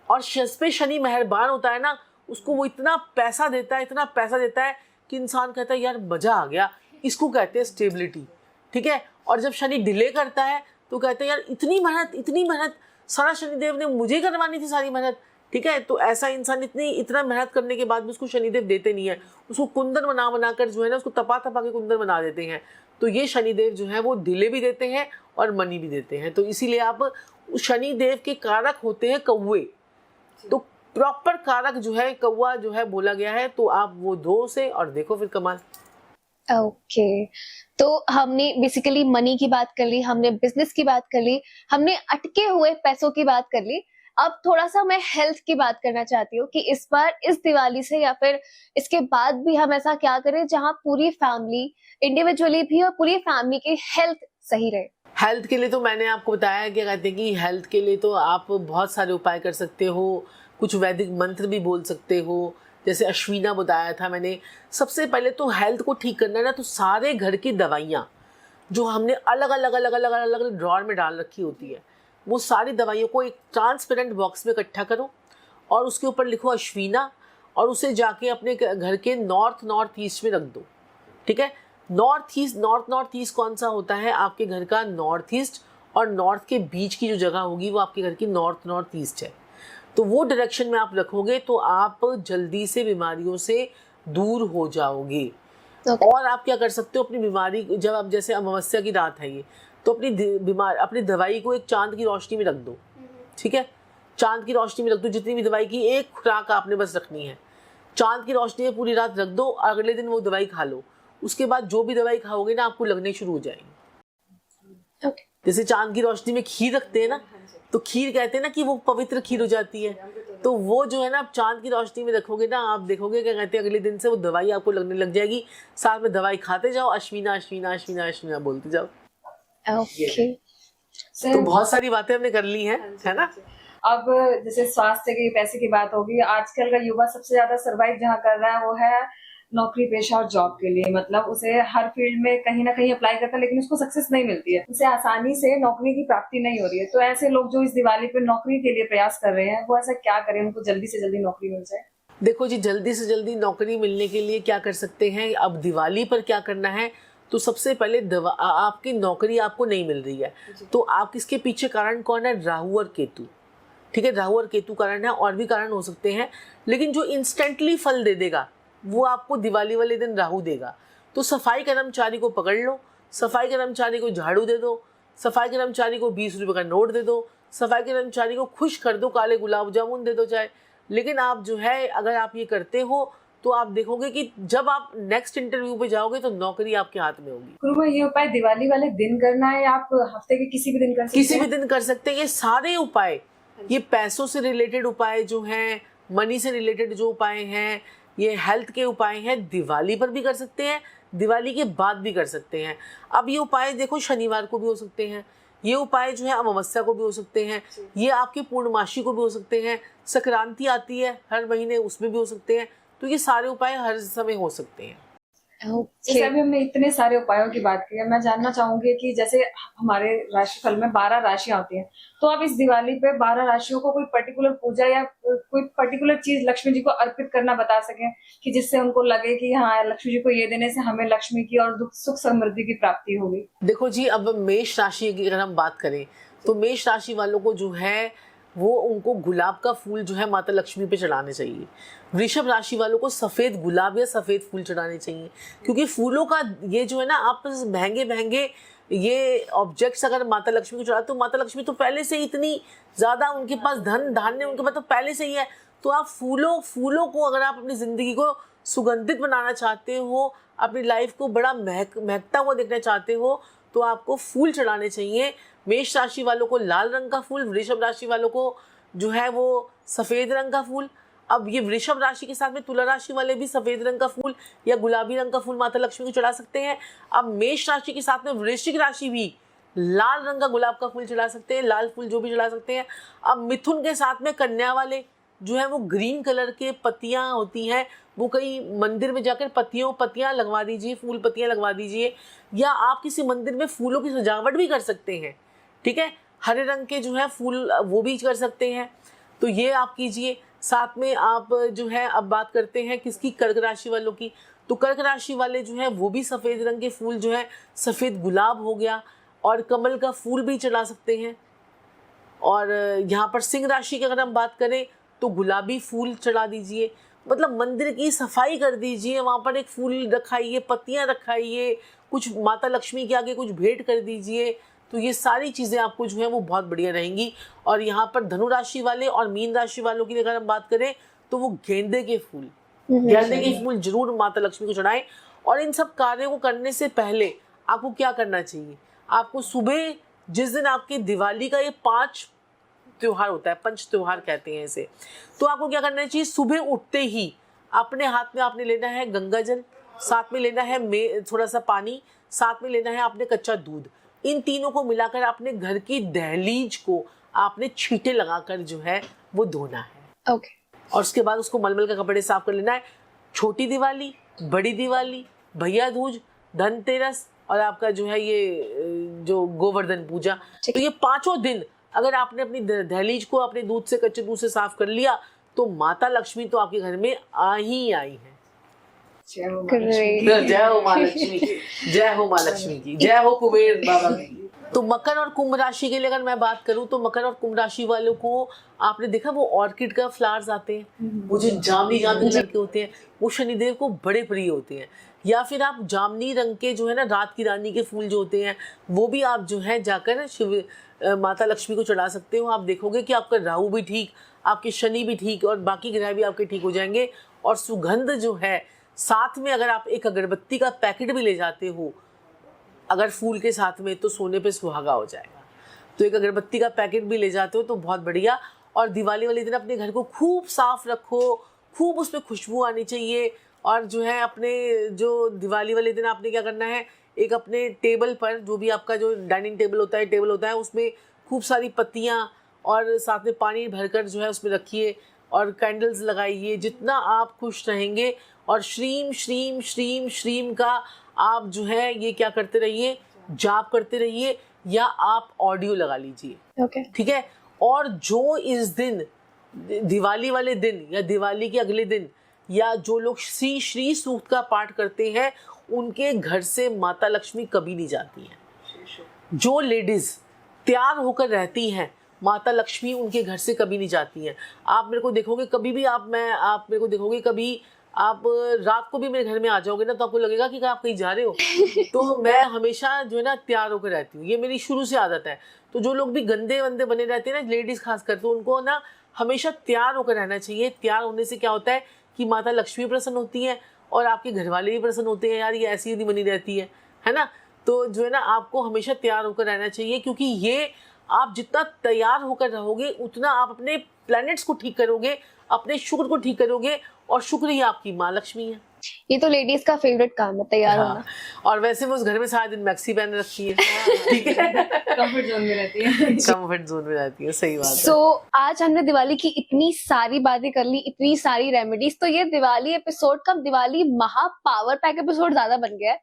और जिस पे शनि मेहरबान होता है ना, उसको वो इतना पैसा देता है, इतना पैसा देता है कि इंसान कहता है यार मजा आ गया, इसको कहते हैं स्टेबिलिटी, ठीक है। और जब शनि डिले करता है तो कहते हैं यार इतनी मेहनत सारा शनिदेव ने मुझे करवानी थी सारी मेहनत, ठीक है। तो ऐसा इंसान इतना मेहनत करने के बाद भी उसको शनिदेव देते नहीं है, उसको कुंदन बना कर जो है ना, उसको तपा के कुंदन बना देते हैं। तो ये शनिदेव जो है वो डिले भी देते हैं और मनी भी देते हैं। तो इसीलिए आप शनिदेव के कारक होते हैं कौवे, तो प्रॉपर कारक जो है कौवा जो है बोला गया है, तो आप वो धो से और देखो फिर कमाल। ओके तो हमने बेसिकली मनी की बात कर ली, हमने बिजनेस की बात कर ली, हमने अटके हुए पैसों की बात कर ली। अब थोड़ा सा मैं हेल्थ की बात करना चाहती हूँ कि इस बार इस दिवाली से या फिर इसके बाद भी हम ऐसा क्या करें जहाँ पूरी फैमिली इंडिविजुअली भी और पूरी फैमिली की हेल्थ सही रहे। हेल्थ के लिए तो मैंने आपको बताया कि कहते हैं कि हेल्थ के लिए तो आप बहुत सारे उपाय कर सकते हो, कुछ वैदिक मंत्र भी बोल सकते हो, जैसे अश्विना बताया था मैंने। सबसे पहले तो हेल्थ को ठीक करना है ना, तो सारे घर की दवाइयाँ जो हमने अलग अलग ड्रॉर में डाल रखी होती है, वो सारी दवाइयों को एक ट्रांसपेरेंट बॉक्स में इकट्ठा करो और उसके ऊपर लिखो अश्विना, और उसे जाके अपने घर के नॉर्थ ईस्ट में रख दो, ठीक है। नॉर्थ ईस्ट कौन सा होता है, आपके घर का नॉर्थ ईस्ट और नॉर्थ के बीच की जो जगह होगी वो आपके घर की नॉर्थ ईस्ट है। तो वो डायरेक्शन में आप रखोगे तो आप जल्दी से बीमारियों से दूर हो जाओगे। और आप क्या कर सकते हो, अपनी बीमारी जब आप, जैसे अमावस्या की रात है ये, तो अपनी दवाई को एक चांद की रोशनी में रख दो, ठीक है। चांद की रोशनी में रख दो, जितनी भी दवाई की एक खुराक आपने बस रखनी है, चांद की रोशनी में पूरी रात रख दो, अगले दिन वो दवाई खा लो। उसके बाद जो भी दवाई खाओगे ना आपको लगने शुरू हो जाएंगी। जैसे चांद की रोशनी में खीर रखते हैं ना, तो खीर कहते हैं ना कि वो पवित्र खीर हो जाती है, तो वो जो है ना आप चांद की रोशनी में रखोगे ना, आप देखोगे क्या कहते हैं अगले दिन से वो दवाई आपको लगने लग जाएगी। साथ में दवाई खाते जाओ, अश्विना बोलते जाओ। ओके तो बहुत सारी बातें हमने कर ली हैं, है ना। अब जैसे स्वास्थ्य की पैसे की बात होगी, आजकल का युवा सबसे ज्यादा सरवाइव जहाँ कर रहा है वो है नौकरी पेशा और जॉब के लिए। मतलब उसे हर फील्ड में कहीं ना कहीं अप्लाई करता है लेकिन उसको सक्सेस नहीं मिलती है, उसे आसानी से नौकरी की प्राप्ति नहीं हो रही है। तो ऐसे लोग जो इस दिवाली पे नौकरी के लिए प्रयास कर रहे हैं, वो ऐसा क्या करें उनको जल्दी से जल्दी नौकरी मिल जाए? देखो जी, जल्दी से जल्दी नौकरी मिलने के लिए क्या कर सकते हैं, अब दिवाली पर क्या करना है, तो सबसे पहले आपकी नौकरी आपको नहीं मिल रही है, तो आप इसके पीछे कारण कौन है, राहु और केतु, ठीक है। राहु और केतु कारण है, और भी कारण हो सकते हैं, लेकिन जो इंस्टेंटली फल दे देगा वो आपको दिवाली वाले दिन राहु देगा। तो सफाई कर्मचारी को पकड़ लो, सफाई कर्मचारी को झाड़ू दे दो, सफाई कर्मचारी को 20 रुपये का नोट दे दो, सफाई कर्मचारी को खुश कर दो, काले गुलाब जामुन दे दो चाहे। लेकिन आप जो है अगर आप ये करते हो तो आप देखोगे कि जब आप नेक्स्ट इंटरव्यू पे जाओगे तो नौकरी आपके हाथ में होगी। गुरु, ये उपाय दिवाली वाले दिन करना है या आप हफ्ते के किसी भी दिन कर सकते हैं? किसी भी दिन कर सकते हैं। ये सारे उपाय, ये पैसों से रिलेटेड उपाय जो हैं, मनी से रिलेटेड जो उपाय हैं, ये हेल्थ के उपाय हैं, दिवाली पर भी कर सकते हैं, दिवाली के बाद भी कर सकते हैं। अब ये उपाय देखो शनिवार को भी हो सकते हैं, ये उपाय जो है अमावस्या को भी हो सकते हैं, ये आपके पूर्णमासी को भी हो सकते हैं, संक्रांति आती है हर महीने उसमें भी हो सकते हैं। तो ये सारे उपाय हर समय हो सकते हैं। जैसे अभी हमने इतने सारे उपायों की बात की है, मैं जानना चाहूंगी कि जैसे हमारे राशिफल में 12 राशियां होती हैं, तो आप इस दिवाली पे 12 राशियों को कोई पर्टिकुलर पूजा या कोई पर्टिकुलर चीज लक्ष्मी जी को अर्पित करना बता सकें कि जिससे उनको लगे कि हाँ, लक्ष्मी जी को ये देने से हमें लक्ष्मी की और सुख समृद्धि की प्राप्ति होगी। देखो जी, अब मेष राशि की अगर हम बात करें तो मेष राशि वालों को जो है वो उनको गुलाब का फूल जो है माता लक्ष्मी पे चढ़ाने चाहिए। वृषभ राशि वालों को सफ़ेद गुलाब या सफ़ेद फूल चढ़ाने चाहिए, क्योंकि फूलों का ये जो है ना, आप महंगे ये ऑब्जेक्ट्स अगर माता लक्ष्मी को चढ़ाते तो माता लक्ष्मी तो पहले से इतनी ज़्यादा उनके पास धन धान्य उनके पास तो पहले से ही है। तो आप फूलों को अगर आप अपनी ज़िंदगी को सुगंधित बनाना चाहते हो, अपनी लाइफ को बड़ा महकता हुआ देखना चाहते हो, तो आपको फूल चढ़ाने चाहिए। मेष राशि वालों को लाल रंग का फूल, वृषभ राशि वालों को जो है वो सफ़ेद रंग का फूल। अब ये वृषभ राशि के साथ में तुला राशि वाले भी सफ़ेद रंग का फूल या गुलाबी रंग का फूल माता लक्ष्मी को चढ़ा सकते हैं। अब मेष राशि के साथ में वृश्चिक राशि भी लाल रंग का गुलाब का फूल चढ़ा सकते हैं, लाल फूल जो भी चढ़ा सकते हैं। अब मिथुन के साथ में कन्या वाले जो है वो ग्रीन कलर के पत्तियां होती हैं, वो कहीं मंदिर में जाकर पत्तियां लगवा दीजिए, फूल पत्तियां लगवा दीजिए, या आप किसी मंदिर में फूलों की सजावट भी कर सकते हैं। ठीक है, हरे रंग के जो है फूल वो भी कर सकते हैं, तो ये आप कीजिए। साथ में आप जो है अब बात करते हैं किसकी, कर्क राशि वालों की। तो कर्क राशि वाले जो है वो भी सफ़ेद रंग के फूल जो है, सफ़ेद गुलाब हो गया और कमल का फूल भी चढ़ा सकते हैं। और यहाँ पर सिंह राशि की अगर हम बात करें तो गुलाबी फूल चढ़ा दीजिए, मतलब मंदिर की सफाई कर दीजिए, वहाँ पर एक फूल रखाइए, पत्तियाँ रखाइए, कुछ माता लक्ष्मी के आगे कुछ भेंट कर दीजिए। तो ये सारी चीज़ें आपको जो है वो बहुत बढ़िया रहेंगी। और यहाँ पर धनु राशि वाले और मीन राशि वालों की अगर हम बात करें तो वो गेंदे के फूल जरूर माता लक्ष्मी को चढ़ाएं। और इन सब कार्यों को करने से पहले आपको क्या करना चाहिए, आपको सुबह जिस दिन आपके दिवाली का ये 5 त्योहार होता है, पंच त्योहार कहते हैं इसे, तो आपको क्या करना चाहिए, सुबह उठते ही अपने हाथ में आपने लेना है गंगा जल, साथ में लेना है थोड़ा सा पानी, साथ में लेना है आपने कच्चा दूध। इन तीनों को मिलाकर अपने घर की दहलीज को आपने छींटे लगाकर जो है वो धोना है। ओके। और उसके बाद उसको मलमल का कपड़े साफ कर लेना है। छोटी दिवाली, बड़ी दिवाली, भैया दूज, धनतेरस और आपका जो है ये जो गोवर्धन पूजा, तो ये 5 दिन अगर आपने अपनी दहलीज को अपने दूध से, कच्चे दूध से साफ कर लिया तो माता लक्ष्मी तो आपके घर में आ ही आई है। जय हो जय हो माँ लक्ष्मी, जय हो माँ लक्ष्मी की, जय हो कुबेर बाबा की। तो मकर और कुंभ राशि के लिए अगर मैं बात करूं तो मकर और कुंभ राशि वालों को आपने देखा वो ऑर्किड का फ्लावर्स आते हैं, वो जो जामनी कलर के होते हैं, वो शनिदेव को बड़े प्रिय होते हैं। या फिर आप जामनी रंग के जो है ना रात की रानी के फूल जो होते हैं वो भी आप जो है जाकर शिव माता लक्ष्मी को चढ़ा सकते हो। आप देखोगे कि आपका राहु भी ठीक, आपके शनि भी ठीक और बाकी ग्रह भी आपके ठीक हो जाएंगे। और सुगंध जो है, साथ में अगर आप एक अगरबत्ती का पैकेट भी ले जाते हो अगर फूल के साथ में, तो सोने पे सुहागा हो जाएगा। तो एक अगरबत्ती का पैकेट भी ले जाते हो तो बहुत बढ़िया। और दिवाली वाले दिन अपने घर को खूब साफ रखो, खूब उसमें खुशबू आनी चाहिए। और जो है अपने जो दिवाली वाले दिन आपने क्या करना है, एक अपने टेबल पर जो भी आपका जो डाइनिंग टेबल होता है उसमें खूब सारी पत्तियाँ और साथ में पानी भरकर जो है उसमें रखिए और कैंडल्स लगाइए। जितना आप खुश रहेंगे और श्रीम श्रीम श्रीम श्रीम का आप जो है ये क्या करते रहिए, जाप करते रहिए, या आप ऑडियो लगा लीजिए। ओके। ठीक है। और जो इस दिन दिवाली वाले दिन या दिवाली के अगले दिन या जो लोग श्री सूक्त का पाठ करते हैं उनके घर से माता लक्ष्मी कभी नहीं जाती हैं। जो लेडीज तैयार होकर रहती हैं माता लक्ष्मी उनके घर से कभी नहीं जाती हैं। आप मेरे को देखोगे कभी भी आप मेरे को देखोगे कभी आप रात को भी मेरे घर में आ जाओगे ना तो आपको लगेगा कि आप कहीं जा रहे हो। तो मैं हमेशा जो है ना तैयार होकर रहती हूँ, ये मेरी शुरू से आदत है। तो जो लोग भी गंदे वंदे बने रहते हैं ना, लेडीज खास कर, तो उनको ना हमेशा तैयार होकर रहना चाहिए। तैयार होने से क्या होता है कि माता लक्ष्मी प्रसन्न होती है और आपके घर वाले भी प्रसन्न होते हैं। यार ये ऐसी ही बनी रहती है ना। तो जो है ना आपको हमेशा तैयार होकर रहना चाहिए, क्योंकि ये आप जितना तैयार होकर रहोगे उतना आप अपने प्लैनेट्स को ठीक करोगे, अपने शुक्र को ठीक करोगे, और शुक्र ही आपकी माँ लक्ष्मी है। ये तो लेडीज का फेवरेट काम है, तैयार होना। और वैसे वो उस घर में सारा दिन मैक्सी पहन रखती है। ठीक है, कंफर्ट जोन में रहती है। कंफर्ट जोन में रहती है, सही बात है। आज हमने दिवाली की इतनी सारी बातें कर ली, इतनी सारी रेमेडीज, तो ये दिवाली एपिसोड का दिवाली महा पावर पैक एपिसोड ज्यादा बन गया है।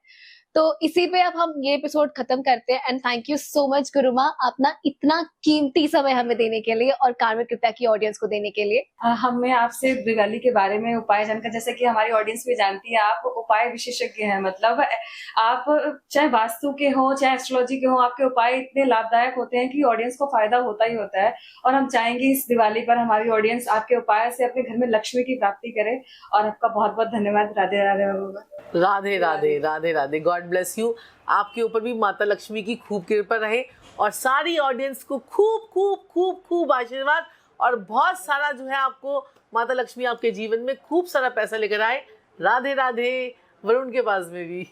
तो इसी पे अब हम ये एपिसोड खत्म करते हैं। And thank you so much Guruma, अपना इतना कीमती समय हमें देने के लिए और कार्मिक कृत्या की ऑडियंस को देने के लिए। हमें आपसे दिवाली के बारे में उपाय जानकर, जैसे कि हमारी ऑडियंस भी जानती है, आप उपाय विशेषज्ञ हैं। मतलब आप चाहे वास्तु के हो चाहे एस्ट्रोलॉजी के हो, आपके उपाय इतने लाभदायक होते हैं कि ऑडियंस को फायदा होता ही होता है। और हम चाहेंगे इस दिवाली पर हमारी ऑडियंस आपके उपाय से अपने घर में लक्ष्मी की प्राप्ति करे। और आपका बहुत बहुत धन्यवाद। Radhe Radhe Radhe Radhe Radhe Radhe. God bless you. आपके ऊपर भी माता लक्ष्मी की खूब कृपा रहे और सारी ऑडियंस को खूब खूब खूब खूब आशीर्वाद और बहुत सारा जो है आपको माता लक्ष्मी आपके जीवन में खूब सारा पैसा लेकर आए। राधे राधे। वरुण के पास में भी।